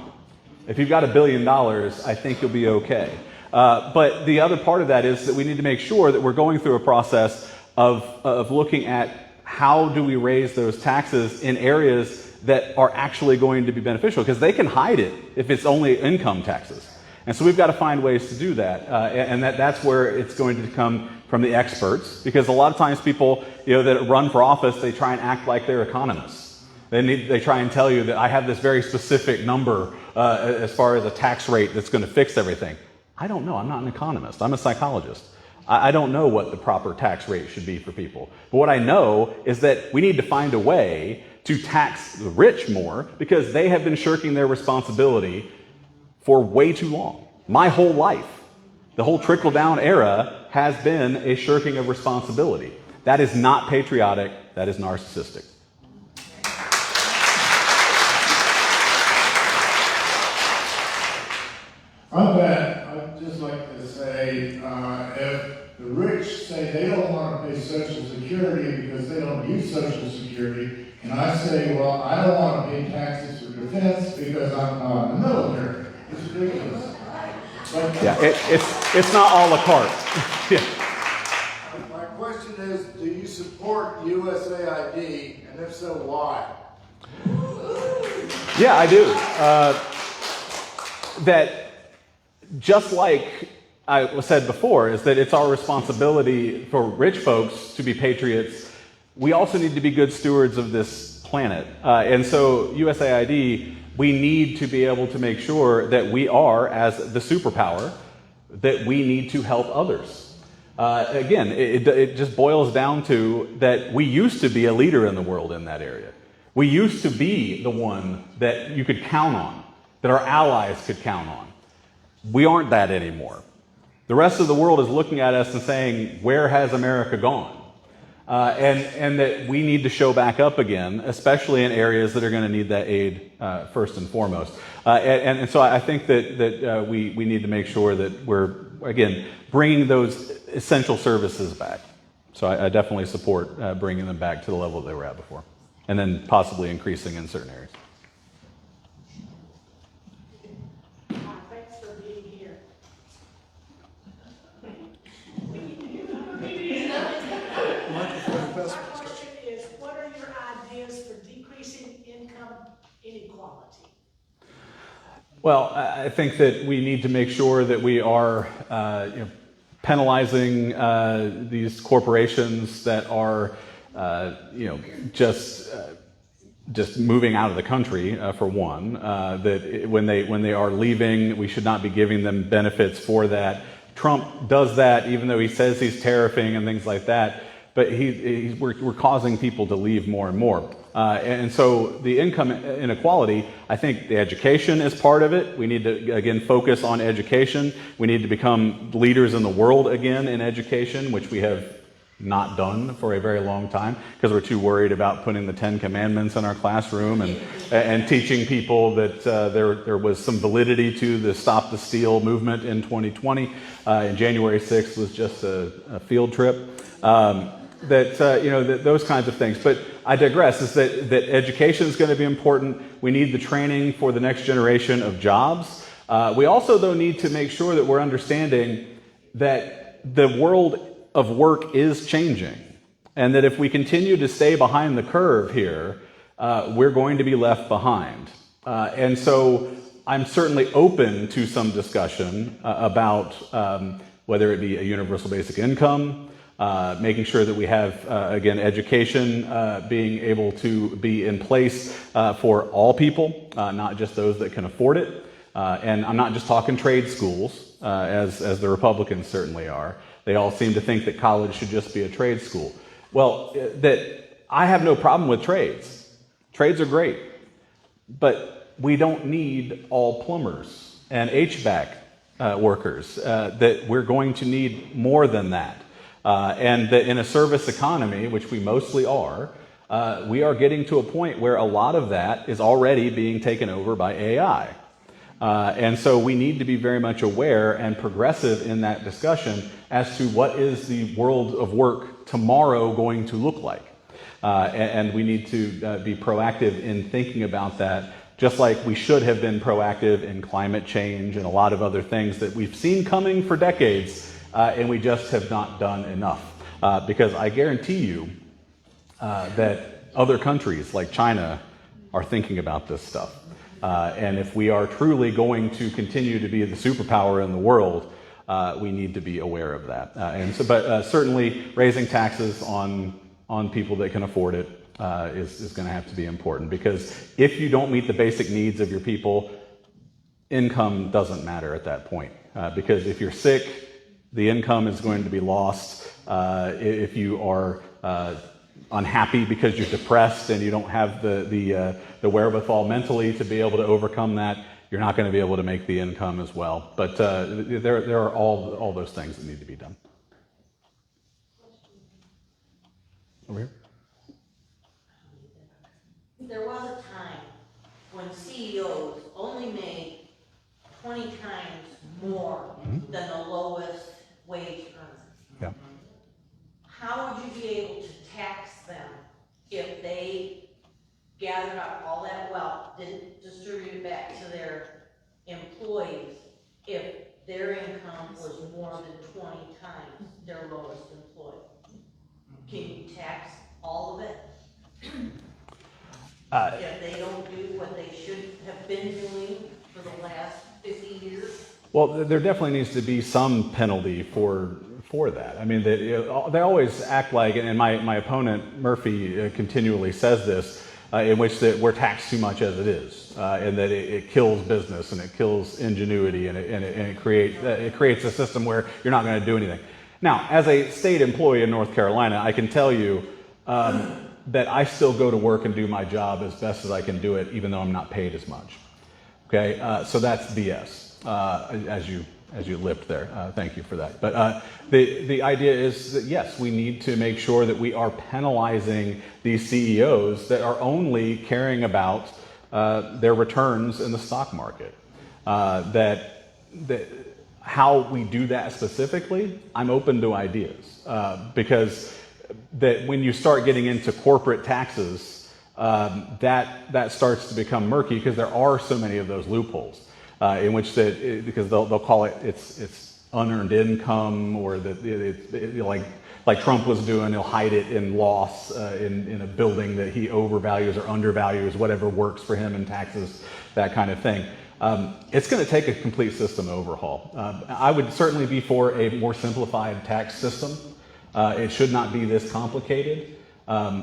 If you've got $1 billion, I think you'll be okay. But the other part of that is that we need to make sure that we're going through a process of looking at how do we raise those taxes in areas that are actually going to be beneficial, because they can hide it if it's only income taxes. And so we've got to find ways to do that, and that's where it's going to come from the experts, because a lot of times people that run for office, they try and act like they're economists. They try and tell you that I have this very specific number as far as a tax rate that's going to fix everything. I don't know. I'm not an economist. I'm a psychologist. I don't know what the proper tax rate should be for people. But what I know is that we need to find a way to tax the rich more because they have been shirking their responsibility for way too long. My whole life, the whole trickle-down era has been a shirking of responsibility. That is not patriotic. That is narcissistic. On that, I'd just like to say, if the rich say they don't want to pay Social Security because they don't use Social Security, and I say, well, I don't want to pay taxes for defense because I'm not in the military. It's ridiculous. But, yeah, it's not a la carte. Yeah. My question is, do you support USAID, and if so, why? Yeah, I do. That just like I said before, is that it's our responsibility for rich folks to be patriots. We also need to be good stewards of this planet. And so USAID, we need to be able to make sure that we are, as the superpower, that we need to help others. Again, it just boils down to that we used to be a leader in the world in that area. We used to be the one that you could count on, that our allies could count on. We aren't that anymore. The rest of the world is looking at us and saying, where has America gone? And that we need to show back up again, especially in areas that are going to need that aid first and foremost. And so I think that we need to make sure that we're, again, bringing those essential services back. So I definitely support bringing them back to the level they were at before, and then possibly increasing in certain areas. Thanks for being here. My question is, what are your ideas for decreasing income inequality? Well, I think that we need to make sure that we are penalizing these corporations that are just moving out of the country, for one. That when they are leaving, we should not be giving them benefits for that. Trump does that, even though he says he's tariffing and things like that. But we're causing people to leave more and more. And so the income inequality, I think the education is part of it. We need to, again, focus on education. We need to become leaders in the world again in education, which we have not done for a very long time because we're too worried about putting the 10 Commandments in our classroom and teaching people that there was some validity to the Stop the Steal movement in 2020. And January 6th was just a field trip. Those kinds of things. But I digress, is that education is going to be important. We need the training for the next generation of jobs. We also, though, need to make sure that we're understanding that the world of work is changing, and that if we continue to stay behind the curve here, we're going to be left behind. And so I'm certainly open to some discussion about whether it be a universal basic income, making sure that we have, again, education being able to be in place for all people, not just those that can afford it. And I'm not just talking trade schools, as the Republicans certainly are. They all seem to think that college should just be a trade school. Well, I have no problem with trades. Trades are great. But we don't need all plumbers and HVAC workers. That we're going to need more than that. And that in a service economy, which we mostly are, we are getting to a point where a lot of that is already being taken over by AI. And so we need to be very much aware and progressive in that discussion as to what is the world of work tomorrow going to look like. And we need to be proactive in thinking about that, just like we should have been proactive in climate change and a lot of other things that we've seen coming for decades, and we just have not done enough. Because I guarantee you that other countries like China are thinking about this stuff. And if we are truly going to continue to be the superpower in the world, we need to be aware of that. But certainly raising taxes on people that can afford it is going to have to be important, because if you don't meet the basic needs of your people, income doesn't matter at that point. Because if you're sick, the income is going to be lost. If you are unhappy because you're depressed and you don't have the wherewithal mentally to be able to overcome that, you're not going to be able to make the income as well. But there are all those things that need to be done. Over here. There was a time when CEOs only made 20 times more than the lowest wage earners. Yeah. How would you be able to tax them if they gathered up all that wealth, didn't distribute it back to their employees, if their income was more than 20 times their lowest employee? Can you tax all of it? If they don't do what they should have been doing for the last 50 years? Well, there definitely needs to be some penalty for that. I mean, they always act like, and my opponent Murphy continually says this, in which that we're taxed too much as it is, and that it kills business and it kills ingenuity, and it creates a system where you're not going to do anything. Now, as a state employee in North Carolina, I can tell you that I still go to work and do my job as best as I can do it, even though I'm not paid as much. Okay, so that's BS, as you lived there. Thank you for that. But the idea is that, yes, we need to make sure that we are penalizing these CEOs that are only caring about their returns in the stock market. How we do that specifically, I'm open to ideas, because that when you start getting into corporate taxes, that starts to become murky, because there are so many of those loopholes in which because they'll call it's unearned income, or like Trump was doing, he'll hide it in loss in a building that he overvalues or undervalues, whatever works for him in taxes, that kind of thing. It's going to take a complete system overhaul. I would certainly be for a more simplified tax system. It should not be this complicated.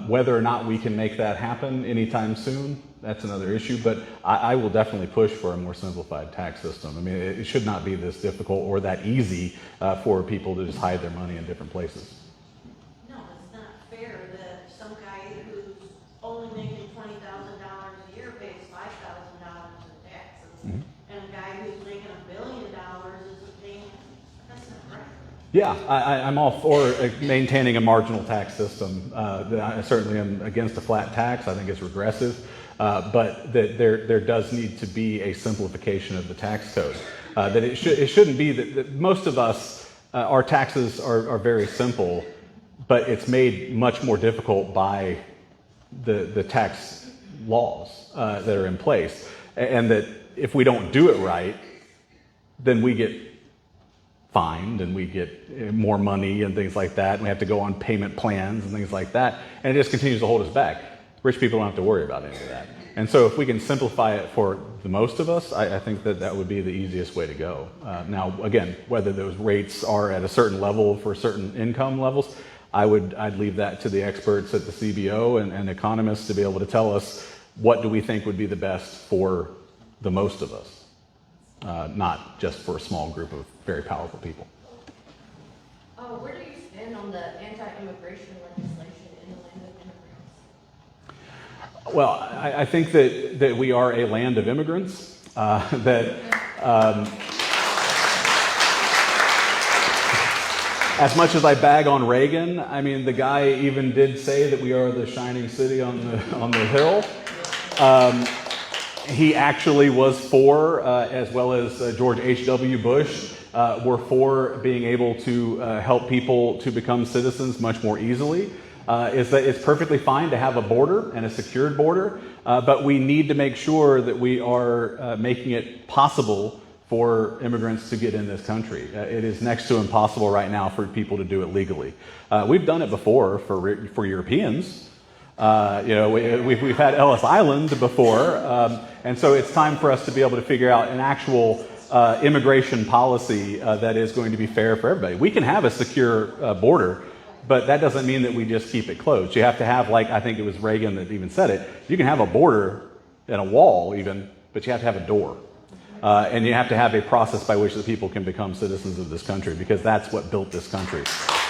Whether or not we can make that happen anytime soon, that's another issue, but I will definitely push for a more simplified tax system. I mean, it should not be this difficult or that easy for people to just hide their money in different places. No, it's not fair that some guy who's only making $20,000 a year pays $5,000 in taxes, and a guy who's making $1 billion isn't paying. That's not right. Yeah, I'm all for maintaining a marginal tax system. I certainly am against a flat tax. I think it's regressive. But that there does need to be a simplification of the tax code. That it shouldn't be that most of us, our taxes are very simple, but it's made much more difficult by the tax laws that are in place. And that if we don't do it right, then we get fined and we get more money and things like that. And we have to go on payment plans and things like that. And it just continues to hold us back. Rich people don't have to worry about any of that. And so if we can simplify it for the most of us, I think that that would be the easiest way to go. Now, again, whether those rates are at a certain level for certain income levels, I'd leave that to the experts at the CBO and economists to be able to tell us what do we think would be the best for the most of us, not just for a small group of very powerful people. Where do you stand on the anti-immigration legislation in the land of immigrants? Well, I think that we are a land of immigrants, as much as I bag on Reagan, I mean, the guy even did say that we are the shining city on the hill. He actually was for, as well as George H.W. Bush, were for being able to help people to become citizens much more easily. Is that it's perfectly fine to have a border and a secured border, but we need to make sure that we are making it possible for immigrants to get in this country. It is next to impossible right now for people to do it legally. We've done it before for Europeans. We've had Ellis Island before, and so it's time for us to be able to figure out an actual immigration policy that is going to be fair for everybody. We can have a secure border, but that doesn't mean that we just keep it closed. You have to have, like I think it was Reagan that even said it, you can have a border and a wall even, but you have to have a door. And you have to have a process by which the people can become citizens of this country, because that's what built this country.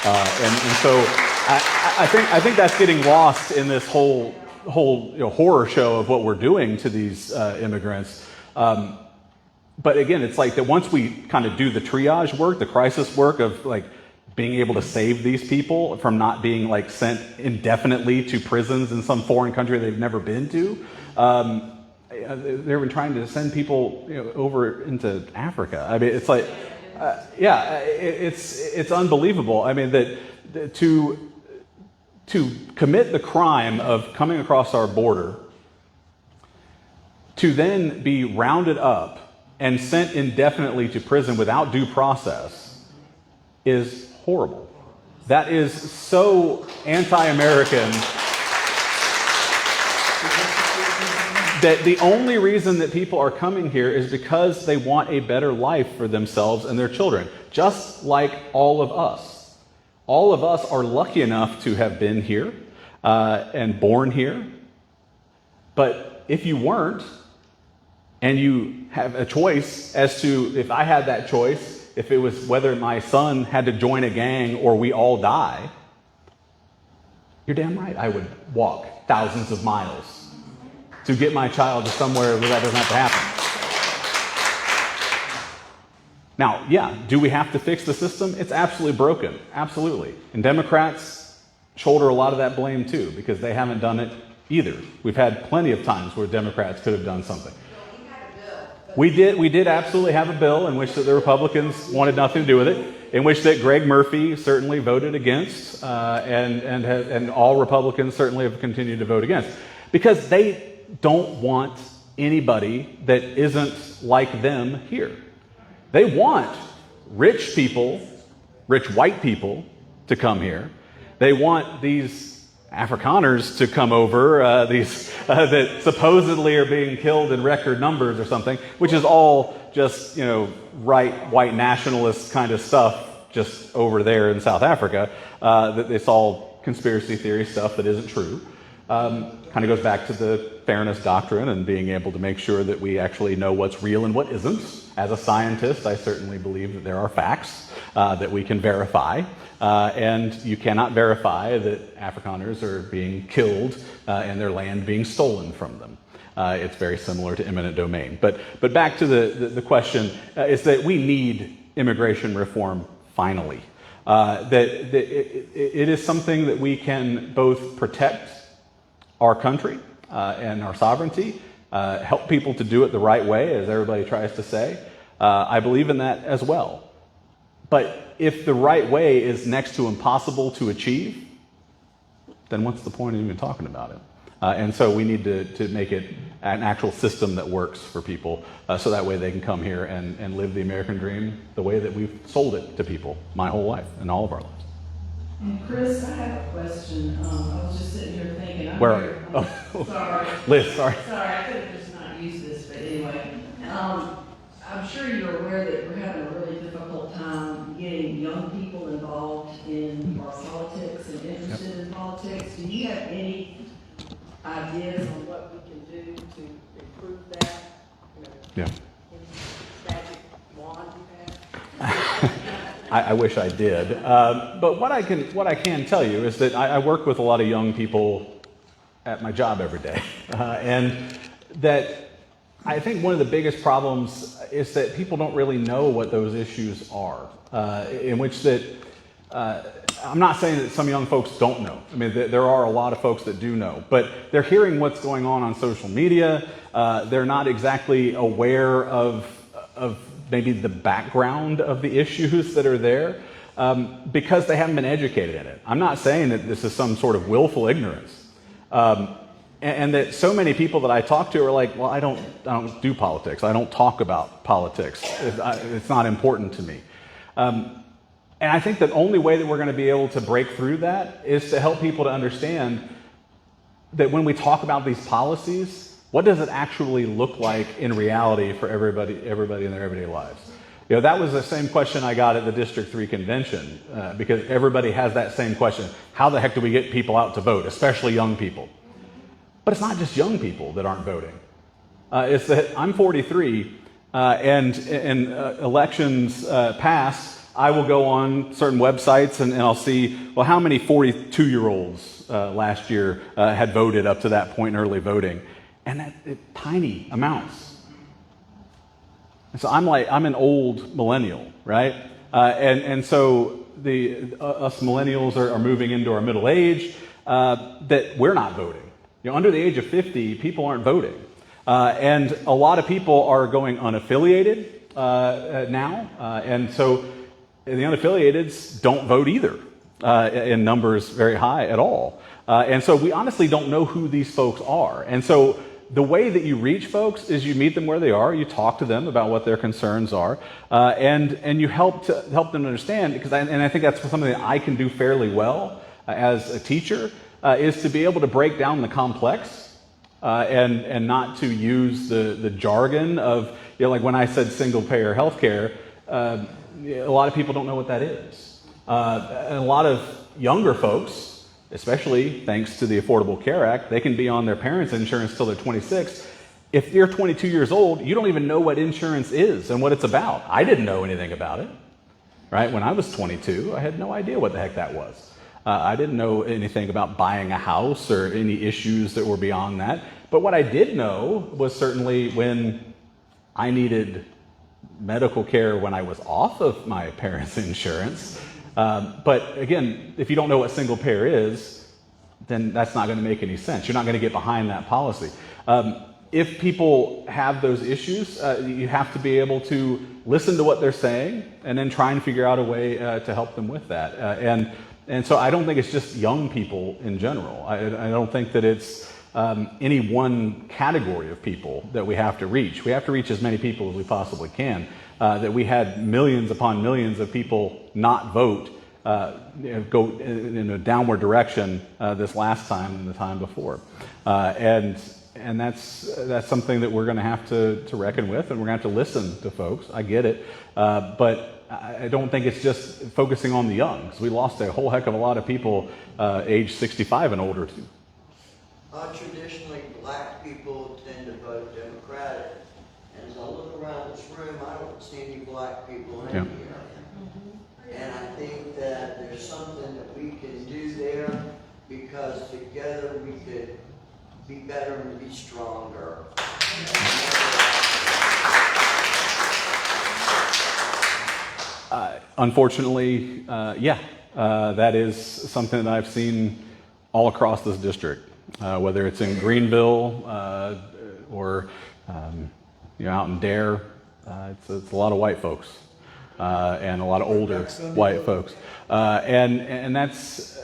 And so I think that's getting lost in this whole horror show of what we're doing to these immigrants. But again, it's like that once we kind of do the triage work, the crisis work of like being able to save these people from not being like sent indefinitely to prisons in some foreign country they've never been to. They've been trying to send people over into Africa. I mean, it's like, it's unbelievable. I mean, that to commit the crime of coming across our border, to then be rounded up and sent indefinitely to prison without due process is horrible. That is so anti-American that the only reason that people are coming here is because they want a better life for themselves and their children, just like all of us. All of us are lucky enough to have been here and born here. But if you weren't, and you have a choice as to, if I had that choice, if it was whether my son had to join a gang or we all die, you're damn right I would walk thousands of miles to get my child to somewhere where that doesn't have to happen. Now, yeah, do we have to fix the system? It's absolutely broken, absolutely. And Democrats shoulder a lot of that blame too, because they haven't done it either. We've had plenty of times where Democrats could have done something. We did absolutely have a bill in which the Republicans wanted nothing to do with it, in which that Greg Murphy certainly voted against, and all Republicans certainly have continued to vote against, because they don't want anybody that isn't like them here. They want rich people, rich white people, to come here. They want these Afrikaners to come over, these that supposedly are being killed in record numbers or something, which is all just, right white nationalist kind of stuff just over there in South Africa. That it's all conspiracy theory stuff that isn't true. Kind of goes back to the fairness doctrine and being able to make sure that we actually know what's real and what isn't. As a scientist, I certainly believe that there are facts that we can verify. And you cannot verify that Afrikaners are being killed and their land being stolen from them. It's very similar to eminent domain. But back to the question is that we need immigration reform finally. It is something that we can both protect our country and our sovereignty, help people to do it the right way, as everybody tries to say. I believe in that as well. But if the right way is next to impossible to achieve, then what's the point of even talking about it? And so we need to make it an actual system that works for people, so that way they can come here and live the American dream the way that we've sold it to people my whole life and all of our lives. And Chris, I have a question. I was just sitting here thinking. Where are you? Sorry. Liz, sorry. Sorry, I could have just not used this, but anyway. I'm sure you're aware that we're having a really difficult time getting young people involved in our politics and interested in politics. Do you have any ideas on what we can do to improve that? Yeah. Any magic wand you have? I wish I did. But what I can tell you is that I work with a lot of young people at my job every day. And that I think one of the biggest problems is that people don't really know what those issues are. In which that, I'm not saying that some young folks don't know. I mean, there are a lot of folks that do know. But they're hearing what's going on social media. They're not exactly aware of maybe the background of the issues that are there because they haven't been educated in it. I'm not saying that this is some sort of willful ignorance. And that so many people that I talk to are like, well, I don't do politics. I don't talk about politics. It's not important to me. And I think the only way that we're going to be able to break through that is to help people to understand that when we talk about these policies, what does it actually look like in reality for everybody in their everyday lives? You know, that was the same question I got at the District 3 convention because everybody has that same question. How the heck do we get people out to vote, especially young people? But it's not just young people that aren't voting. It's that I'm 43, and in elections past, I will go on certain websites and I'll see, well, how many 42-year-olds last year had voted up to that point in early voting. And tiny amounts. And so I'm an old millennial, right? And so us millennials are moving into our middle age that we're not voting. You know, under the age of 50, people aren't voting. And a lot of people are going unaffiliated now. And so the unaffiliateds don't vote either in numbers very high at all. And so we honestly don't know who these folks are. And so the way that you reach folks is you meet them where they are, you talk to them about what their concerns are, and you help them understand, because I think that's something that I can do fairly well as a teacher, is to be able to break down the complex and not to use the jargon of, you know, like when I said single payer healthcare, a lot of people don't know what that is. And a lot of younger folks, especially thanks to the Affordable Care Act, they can be on their parents' insurance till they're 26. If you're 22 years old, you don't even know what insurance is and what it's about. I didn't know anything about it, right? When I was 22, I had no idea what the heck that was. I didn't know anything about buying a house or any issues that were beyond that. But what I did know was certainly when I needed medical care when I was off of my parents' insurance. But again, if you don't know what single payer is, then that's not going to make any sense. You're not going to get behind that policy. If people have those issues, you have to be able to listen to what they're saying and then try and figure out a way to help them with that. And so I don't think it's just young people in general. I don't think that it's any one category of people that we have to reach. We have to reach as many people as we possibly can. That we had millions upon millions of people not vote, go in a downward direction this last time and the time before. And that's something that we're going to have to reckon with, and we're going to have to listen to folks. I get it. But I don't think it's just focusing on the young, because we lost a whole heck of a lot of people age 65 and older too. Traditionally, black people tend to vote Democratic. And as I look around this room, I don't see any black people in here. And I think that there's something that we can do there, because together we could be better and be stronger. Unfortunately, that is something that I've seen all across this district, whether it's in Greenville or out in Dare. It's a lot of white folks and a lot of older white folks, and that's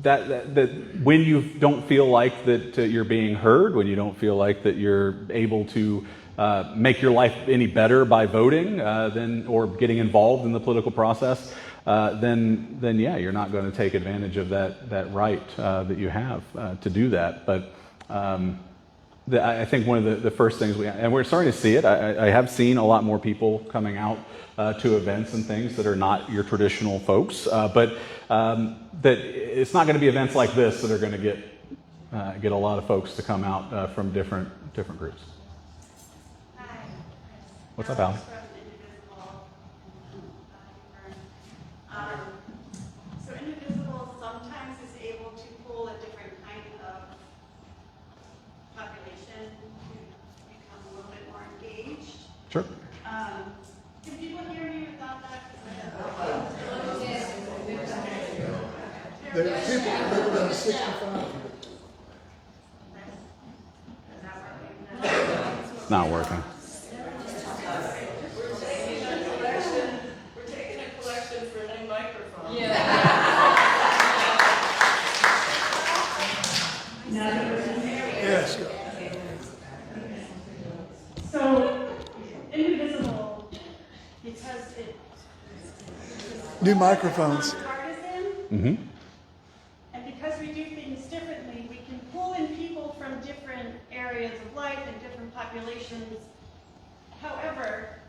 that when you don't feel like that you're being heard, when you don't feel like that you're able to make your life any better by voting or getting involved in the political process, then yeah, you're not going to take advantage of that right that you have to do that. But I think one of the first things and we're starting to see it. I have seen a lot more people coming out to events and things that are not your traditional folks, but that it's not going to be events like this that are going to get a lot of folks to come out from different groups. Hi. What's up, Alex? So Indivisible sometimes is able to pull a different kind of population to become a little bit more engaged. Sure. Can people hear me without that? There are people that are 65. It's not working. We're taking a collection for a new microphone. Yes. So, Indivisible, because it New microphones. partisan, Mm-hmm. and because we do things differently, we can pull in people from different areas of life and different populations. However,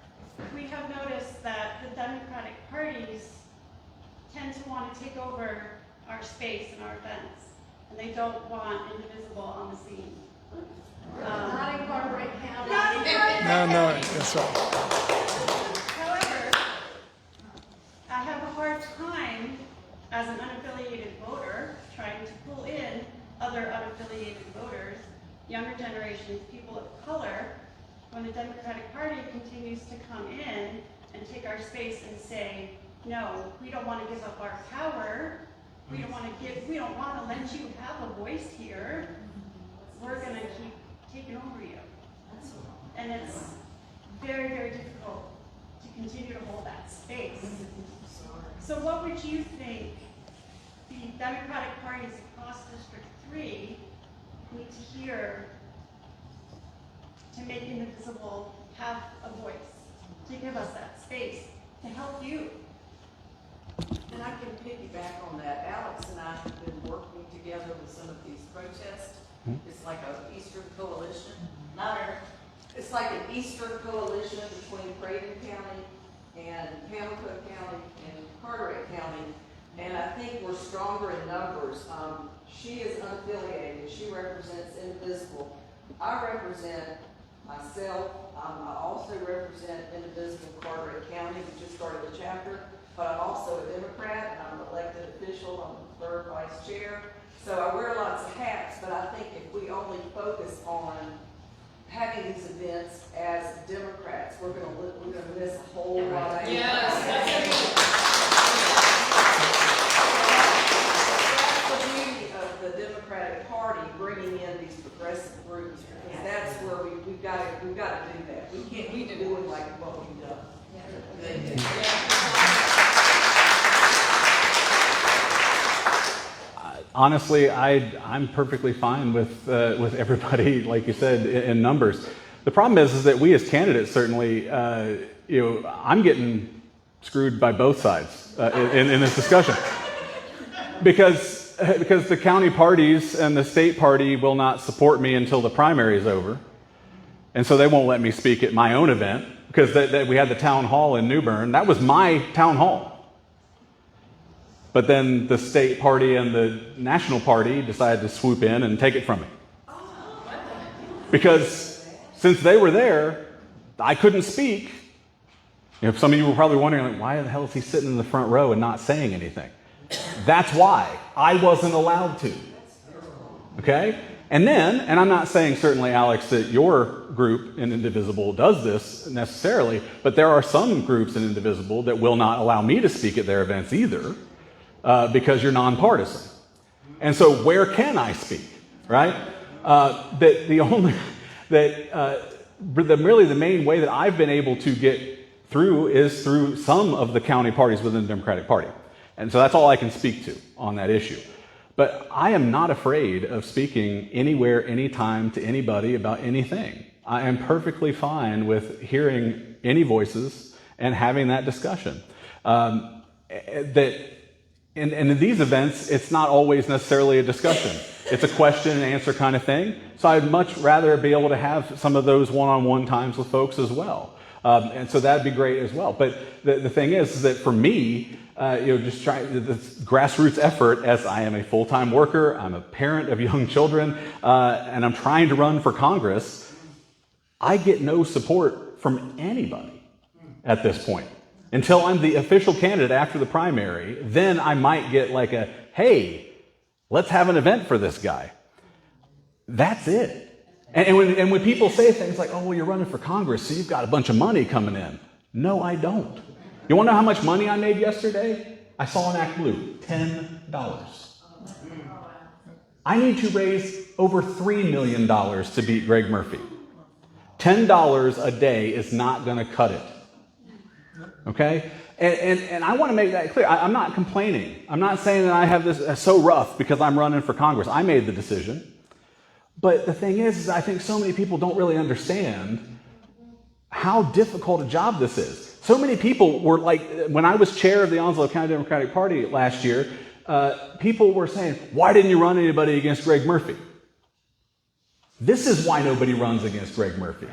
we have noticed that the Democratic parties tend to want to take over our space and our events, and they don't want Indivisible on the scene. Not in Cartwright County. No, that's all. However, I have a hard time as an unaffiliated voter trying to pull in other unaffiliated voters, younger generations, people of color, when the Democratic Party continues to come in and take our space and say, no, we don't want to give up our power. We don't want to let you have a voice here. We're going to keep taking over you. And it's very, very difficult to continue to hold that space. So what would you think the Democratic parties across District 3 need to hear to make Indivisible have a voice, to give us that space, to help you? And I can piggyback on that. Alex and I have been working together with some of these protests. It's like an Eastern coalition. It's like an Eastern coalition between Craven County and Pamlico County and Carteret County. And I think we're stronger in numbers. She is unaffiliated. She represents Indivisible. I represent myself. I also represent Indivisible Carteret County. We just started the chapter. But I'm also a Democrat, and I'm an elected official. I'm the third vice chair. So I wear lots of hats, but I think if we only focus on having these events as Democrats, we're going to miss a whole lot of That's the beauty of the Democratic Party bringing in these progressive groups, because that's where we've got to do that. We can't be doing like what we've done. Honestly, I'm perfectly fine with everybody, like you said, in numbers. The problem is that we as candidates certainly, I'm getting screwed by both sides in this discussion, because the county parties and the state party will not support me until the primary is over, and so they won't let me speak at my own event because we had the town hall in New Bern. That was my town hall. But then the state party and the national party decided to swoop in and take it from me. Because since they were there, I couldn't speak. Some of you were probably wondering, like, why the hell is he sitting in the front row and not saying anything? That's why. I wasn't allowed to. Okay? And I'm not saying certainly, Alex, that your group in Indivisible does this necessarily, but there are some groups in Indivisible that will not allow me to speak at their events either. Because you're nonpartisan. And so where can I speak, right? Really the main way that I've been able to get through is through some of the county parties within the Democratic Party. And so that's all I can speak to on that issue. But I am not afraid of speaking anywhere, anytime to anybody about anything. I am perfectly fine with hearing any voices and having that discussion. that and in these events, it's not always necessarily a discussion. It's a question and answer kind of thing. So I'd much rather be able to have some of those one-on-one times with folks as well. And so that'd be great as well. But the thing is that for me, just trying this grassroots effort, as I am a full-time worker, I'm a parent of young children, and I'm trying to run for Congress, I get no support from anybody at this point. Until I'm the official candidate after the primary, then I might get like a, hey, let's have an event for this guy. That's it. And when people say things like, oh, well, you're running for Congress, so you've got a bunch of money coming in. No, I don't. You want to know how much money I made yesterday? I saw an Act Blue, $10. I need to raise over $3 million to beat Greg Murphy. $10 a day is not going to cut it. Okay? And I want to make that clear. I'm not complaining. I'm not saying that I have this so rough because I'm running for Congress. I made the decision. But the thing is I think so many people don't really understand how difficult a job this is. So many people were like, when I was chair of the Onslow County Democratic Party last year, people were saying, why didn't you run anybody against Greg Murphy? This is why nobody runs against Greg Murphy.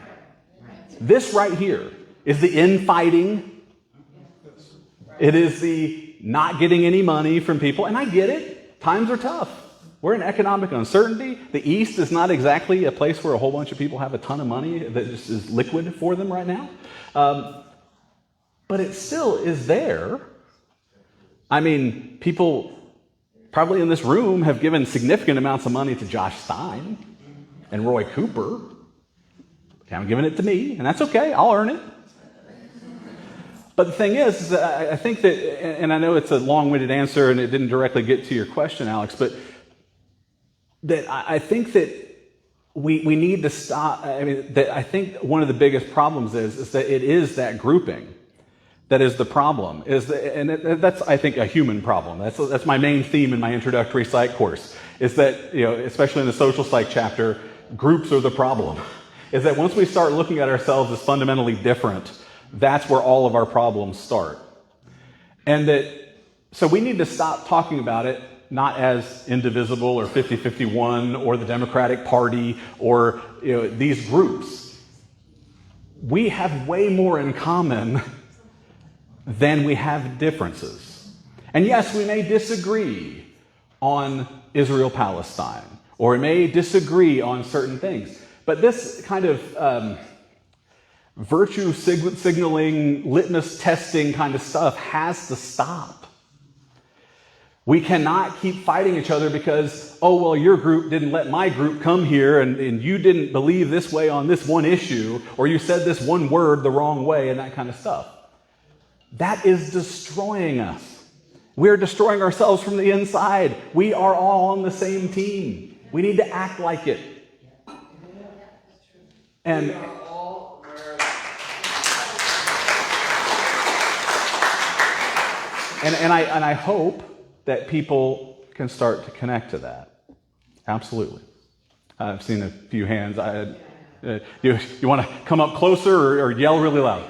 This right here is the infighting. It is the not getting any money from people. And I get it. Times are tough. We're in economic uncertainty. The East is not exactly a place where a whole bunch of people have a ton of money that just is liquid for them right now. But it still is there. I mean, people probably in this room have given significant amounts of money to Josh Stein and Roy Cooper. They haven't given it to me, and that's okay. I'll earn it. But the thing is that I think that, and I know it's a long-winded answer and it didn't directly get to your question, Alex, but that I think that we need to stop. I mean, that I think one of the biggest problems is that it is that grouping that is the problem. And that's, I think, a human problem. That's my main theme in my introductory psych course, is that, especially in the social psych chapter, groups are the problem. Is that once we start looking at ourselves as fundamentally different, that's where all of our problems start. And so we need to stop talking about it not as indivisible or 50-51 or the Democratic Party or these groups. We have way more in common than we have differences. And yes, we may disagree on Israel-Palestine, or we may disagree on certain things, but this kind of virtue signaling, litmus testing kind of stuff has to stop. We cannot keep fighting each other because, oh, well, your group didn't let my group come here and you didn't believe this way on this one issue, or you said this one word the wrong way and that kind of stuff. That is destroying us. We're destroying ourselves from the inside. We are all on the same team. We need to act like it. And I hope that people can start to connect to that. Absolutely. I've seen a few hands. You want to come up closer or yell really loud?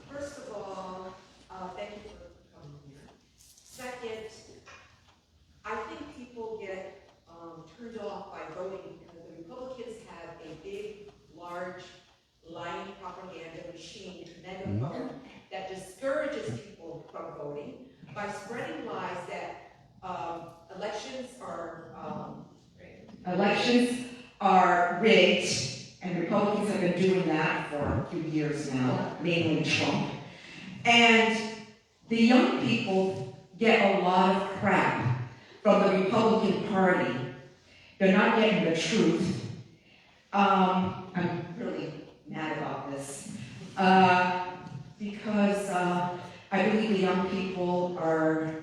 First of all, thank you for coming here. Second, I think people get turned off by voting because the Republicans have a big, large, lying propaganda machine, megaphone, that discourages people from voting by spreading lies that elections are rigged, and Republicans have been doing that for a few years now, mainly Trump. And the young people get a lot of crap from the Republican Party. They're not getting the truth. I'm really mad about this. Because I believe the young people are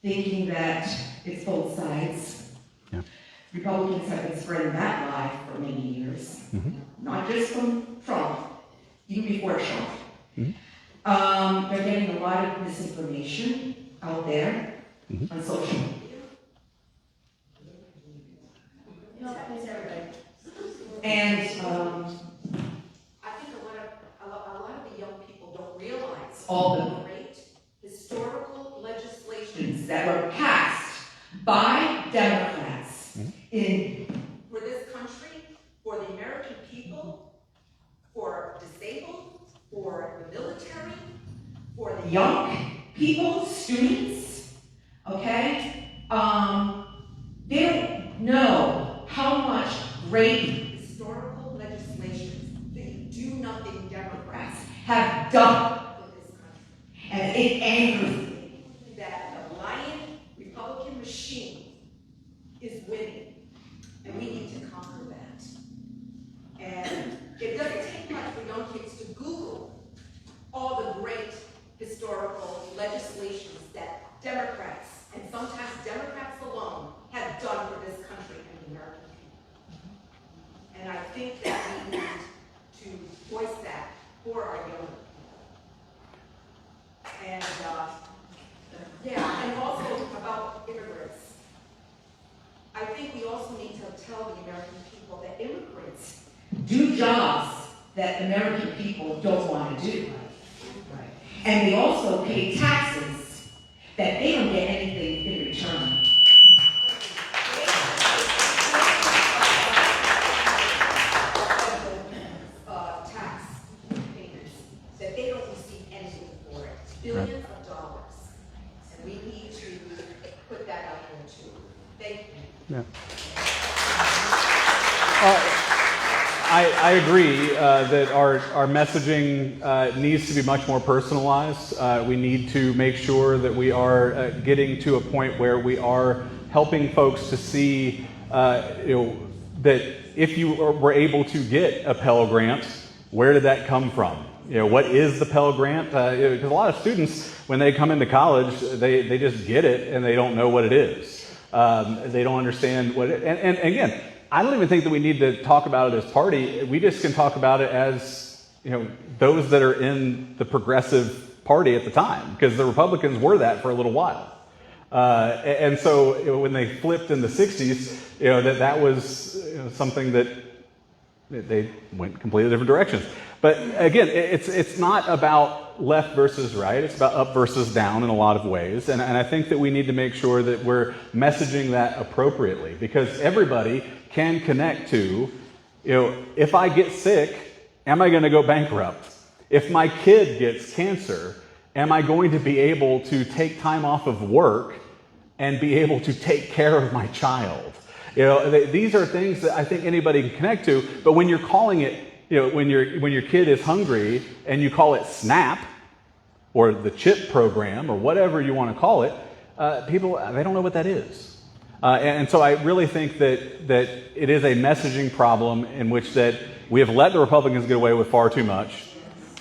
thinking that it's both sides. Yeah. Republicans have been spreading that lie for many years, not just from Trump, even before Trump. They're getting a lot of misinformation out there on social media. And I think a lot of the young people don't all the great historical legislations that were passed by Democrats for this country, for the American people, for disabled, for the military, for the young people, students, okay? They don't know how much great historical legislation the do-nothing Democrats have done for this country. And it angers me that the lying Republican machine is winning, and we need to conquer that. And it doesn't take much for young kids to Google all the great historical legislations that Democrats, and sometimes Democrats alone, have done for this country and the American people. And I think that we need to voice that for our young people. And and also about immigrants. I think we also need to tell the American people that immigrants do jobs that American people don't want to do. And they also pay taxes that they don't get anything in return. Tax payments that they don't receive anything for it. Billions of dollars. And we need to put that out there too. Thank you. Yeah. I agree that our messaging needs to be much more personalized. We need to make sure that we are getting to a point where we are helping folks to see, that if you were able to get a Pell Grant, where did that come from? What is the Pell Grant? Because a lot of students, when they come into college, they just get it and they don't know what it is. They don't understand what it, and again, I don't even think that we need to talk about it as party. We just can talk about it as, those that are in the progressive party at the time, because the Republicans were that for a little while. And so when they flipped in the 60s, that was something that they went completely different directions. But again, it's not about left versus right. It's about up versus down in a lot of ways. And I think that we need to make sure that we're messaging that appropriately, because everybody can connect to, if I get sick, am I going to go bankrupt? If my kid gets cancer, am I going to be able to take time off of work and be able to take care of my child? These are things that I think anybody can connect to, but when you're calling it, when your kid is hungry and you call it SNAP or the CHIP program or whatever you want to call it, people, they don't know what that is. And so I really think that it is a messaging problem in which that we have let the Republicans get away with far too much.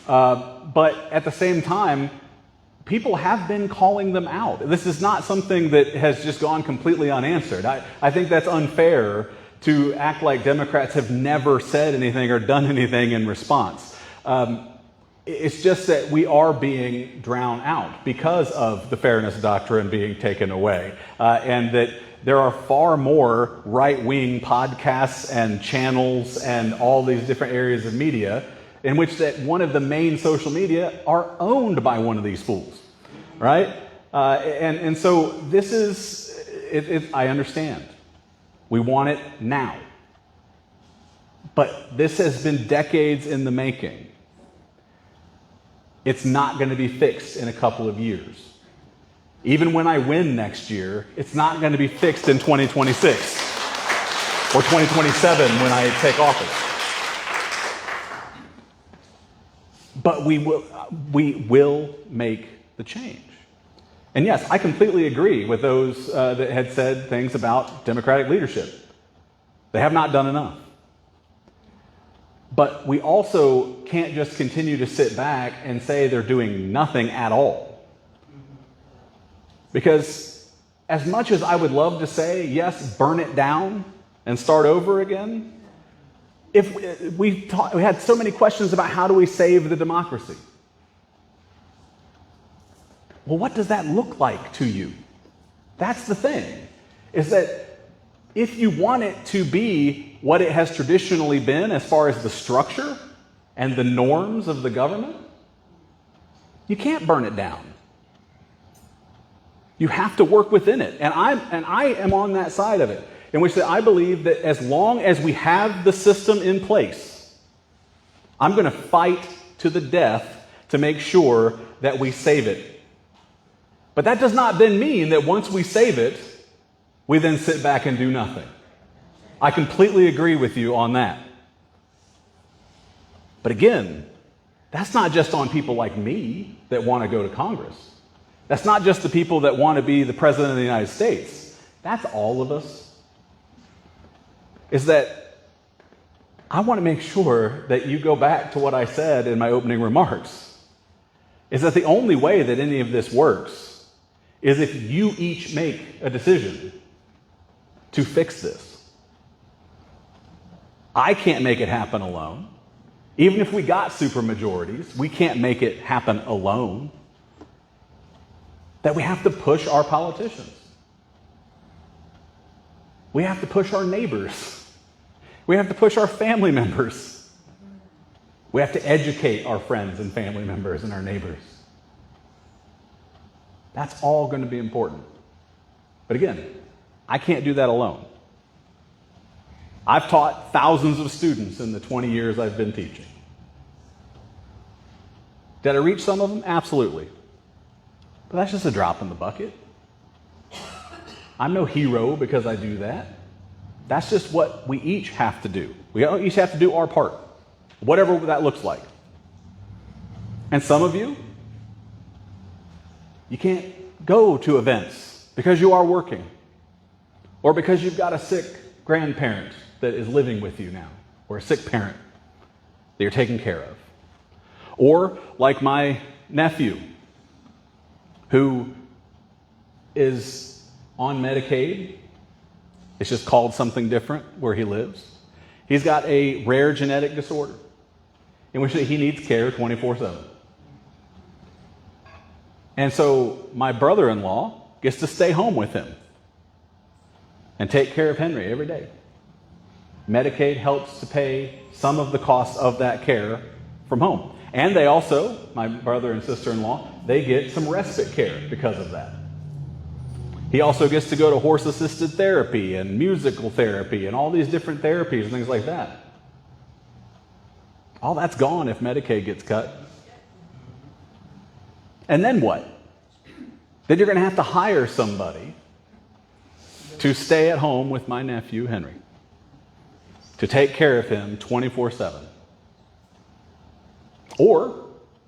But at the same time, people have been calling them out. This is not something that has just gone completely unanswered. I think that's unfair to act like Democrats have never said anything or done anything in response. It's just that we are being drowned out because of the fairness doctrine being taken away, and that there are far more right-wing podcasts and channels and all these different areas of media in which that one of the main social media are owned by one of these fools, right? And so this is, I understand. We want it now. But this has been decades in the making. It's not going to be fixed in a couple of years. Even when I win next year, it's not going to be fixed in 2026 or 2027 when I take office. But we will make the change. And yes, I completely agree with those that had said things about Democratic leadership. They have not done enough. But we also can't just continue to sit back and say they're doing nothing at all. Because as much as I would love to say, yes, burn it down and start over again, if we had so many questions about how do we save the democracy. Well, what does that look like to you? That's the thing, is that if you want it to be what it has traditionally been as far as the structure and the norms of the government, You can't burn it down. You have to work within it. And I am on that side of it, in which I believe that as long as we have the system in place, I'm going to fight to the death to make sure that we save it. But that does not then mean that once we save it, we then sit back and do nothing. I completely agree with you on that. But again, that's not just on people like me that want to go to Congress. That's not just the people that want to be the President of the United States. That's all of us. Is that I want to make sure that you go back to what I said in my opening remarks. Is that the only way that any of this works is if you each make a decision to fix this. I can't make it happen alone. Even if we got supermajorities, we can't make it happen alone. That we have to push our politicians. We have to push our neighbors. We have to push our family members. We have to educate our friends and family members and our neighbors. That's all going to be important. But again, I can't do that alone. I've taught thousands of students in the 20 years I've been teaching. Did I reach some of them? Absolutely. But that's just a drop in the bucket. I'm no hero because I do that. That's just what we each have to do. We each have to do our part, whatever that looks like. And some of you, you can't go to events because you are working, or because you've got a sick grandparent that is living with you now, or a sick parent that you're taking care of. Or like my nephew, who is on Medicaid. It's just called something different where he lives. He's got a rare genetic disorder in which he needs care 24/7. And so my brother-in-law gets to stay home with him and take care of Henry every day. Medicaid helps to pay some of the costs of that care from home. And they also, my brother and sister-in-law, they get some respite care because of that. He also gets to go to horse-assisted therapy and musical therapy and all these different therapies and things like that. All that's gone if Medicaid gets cut. And then what? Then you're going to have to hire somebody to stay at home with my nephew, Henry, to take care of him 24/7. Or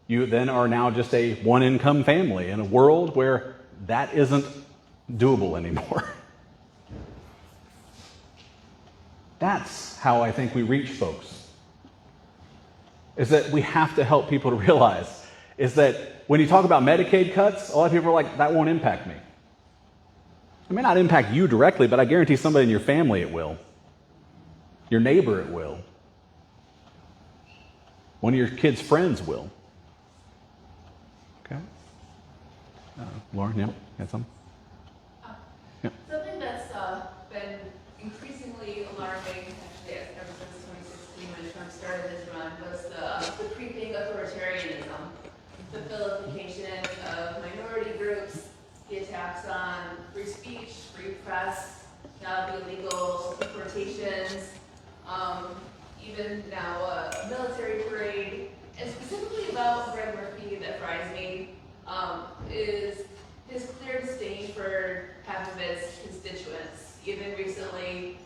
you then are now just a one-income family in a world where that isn't doable anymore. That's how I think we reach folks. Is that we have to help people to realize is that when you talk about Medicaid cuts, a lot of people are like, that won't impact me. It may not impact you directly, but I guarantee somebody in your family it will. Your neighbor it will. One of your kids' friends will. Okay? Lauren, yeah? Got something? Yeah. Something that's been increasingly alarming, actually, ever since 2016 when Trump started his run, was the creeping authoritarianism, the vilification of minority groups, the attacks on free speech, free press, now the illegal deportations, even now a military parade, and specifically about Greg Murphy that fries me, is his clear disdain for half of his constituents. Even recently,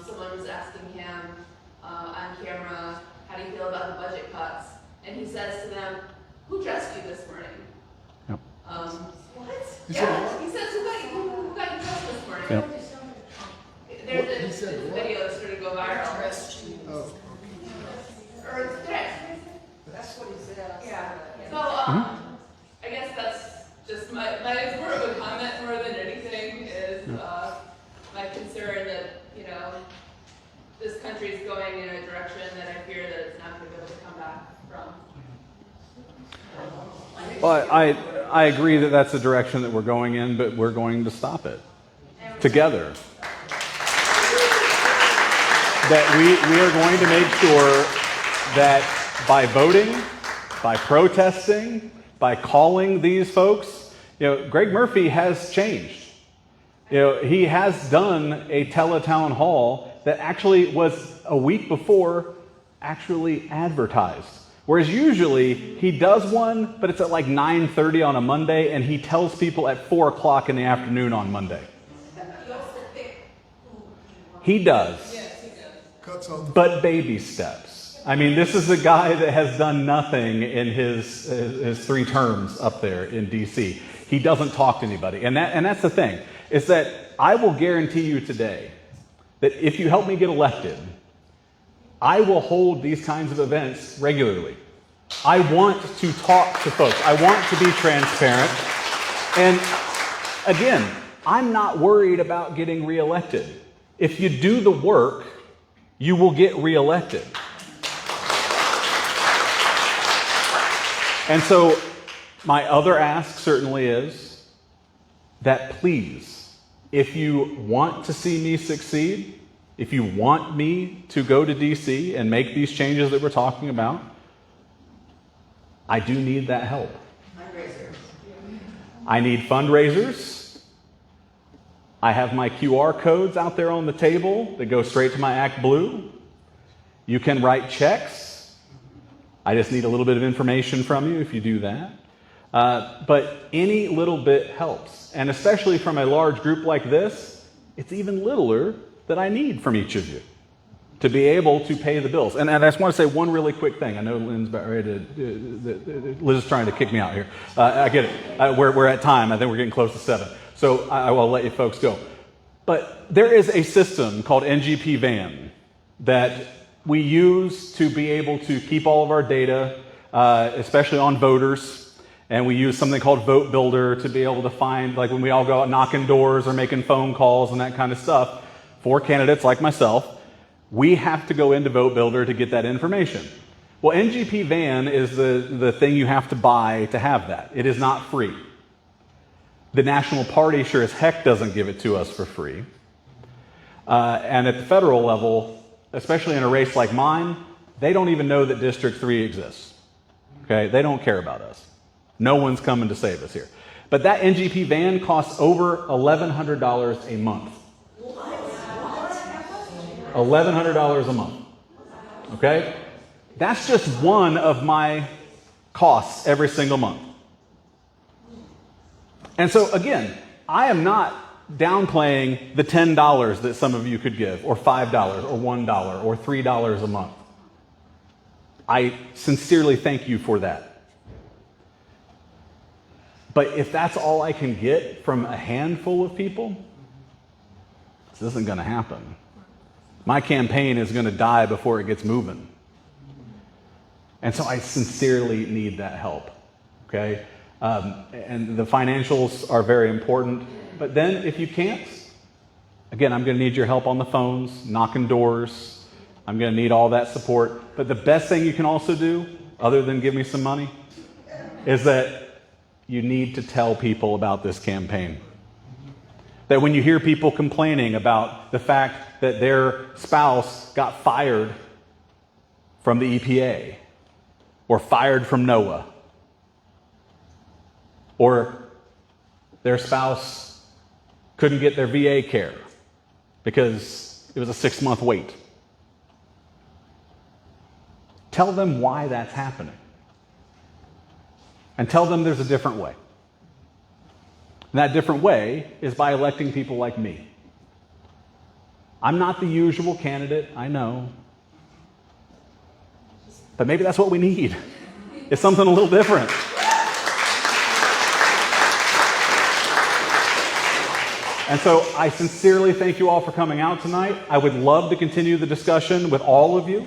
someone was asking him on camera, how do you feel about the budget cuts? And he says to them, who dressed you this morning? Yep. What? He Yeah, he says, who got you dressed this morning? Yep. There's a video that's going to go viral. Oh. Or threats. That's what he said. Yeah. So, I guess that's just my more of a comment more than anything is my concern that, you know, this country is going in a direction that I fear that it's not going to be able to come back from. Well, I agree that that's the direction that we're going in, but we're going to stop it together. That we are going to make sure that by voting, by protesting, by calling these folks. Greg Murphy has changed. He has done a teletown hall that actually was a week before actually advertised. Whereas usually he does one, but it's at like 9:30 on a Monday, and he tells people at 4 o'clock in the afternoon on Monday. He does. But baby steps. I mean, this is a guy that has done nothing in his 3 terms up there in D.C. He doesn't talk to anybody. And that's the thing, is that I will guarantee you today that if you help me get elected, I will hold these kinds of events regularly. I want to talk to folks. I want to be transparent. And again, I'm not worried about getting reelected. If you do the work, you will get reelected. And so my other ask certainly is that please, if you want to see me succeed, if you want me to go to DC and make these changes that we're talking about, I do need that help. I need fundraisers. I have my QR codes out there on the table that go straight to my ActBlue. You can write checks. I just need a little bit of information from you if you do that. But any little bit helps. And especially from a large group like this, it's even littler that I need from each of you to be able to pay the bills. And I just want to say one really quick thing. I know Lynn's about ready to, Liz is trying to kick me out here. I get it. We're at time. I think we're getting close to 7. So I will let you folks go. But there is a system called NGP Van that we use to be able to keep all of our data, especially on voters. And we use something called Vote Builder to be able to find, like when we all go out knocking doors or making phone calls and that kind of stuff, for candidates like myself, we have to go into Vote Builder to get that information. Well, NGP Van is the thing you have to buy to have that. It is not free. The National Party sure as heck doesn't give it to us for free. And at the federal level, especially in a race like mine, they don't even know that District 3 exists. Okay? They don't care about us. No one's coming to save us here. But that NGP Van costs over $1,100 a month. $1,100 a month. Okay? That's just one of my costs every single month. And so again, I am not downplaying the $10 that some of you could give, or $5, or $1, or $3 a month. I sincerely thank you for that. But if that's all I can get from a handful of people, this isn't going to happen. My campaign is going to die before it gets moving. And so I sincerely need that help. Okay? And the financials are very important. But then if you can't, again, I'm going to need your help on the phones, knocking doors. I'm going to need all that support. But the best thing you can also do, other than give me some money, is that you need to tell people about this campaign. That when you hear people complaining about the fact that their spouse got fired from the EPA, or fired from NOAA, or their spouse couldn't get their VA care because it was a 6-month wait. Tell them why that's happening. And tell them there's a different way. And that different way is by electing people like me. I'm not the usual candidate, I know. But maybe that's what we need. It's something a little different. And so I sincerely thank you all for coming out tonight. I would love to continue the discussion with all of you.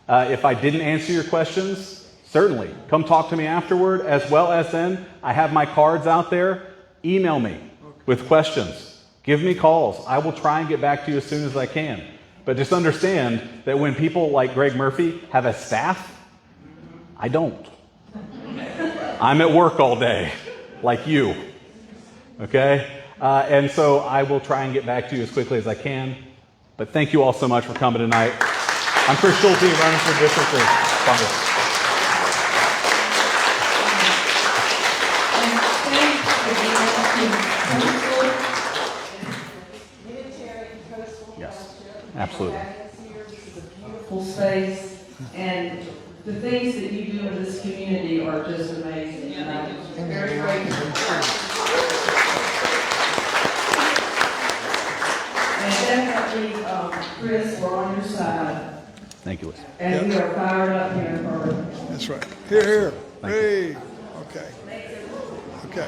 If I didn't answer your questions, certainly come talk to me afterward, as well as then I have my cards out there. Email me with questions. Give me calls. I will try and get back to you as soon as I can. But just understand that when people like Greg Murphy have a staff, I don't. I'm at work all day, like you. Okay? And so I will try and get back to you as quickly as I can. But thank you all so much for coming tonight. I'm Chris Schulte, running for District 3. Yes, absolutely. Beautiful space, and the things that you do in this community are just amazing, and I'm very grateful. And definitely, Chris, we're on your side, Thank you, Liz. and we are fired up here for. That's right. Here, here. Thank you. Hey, okay. Okay.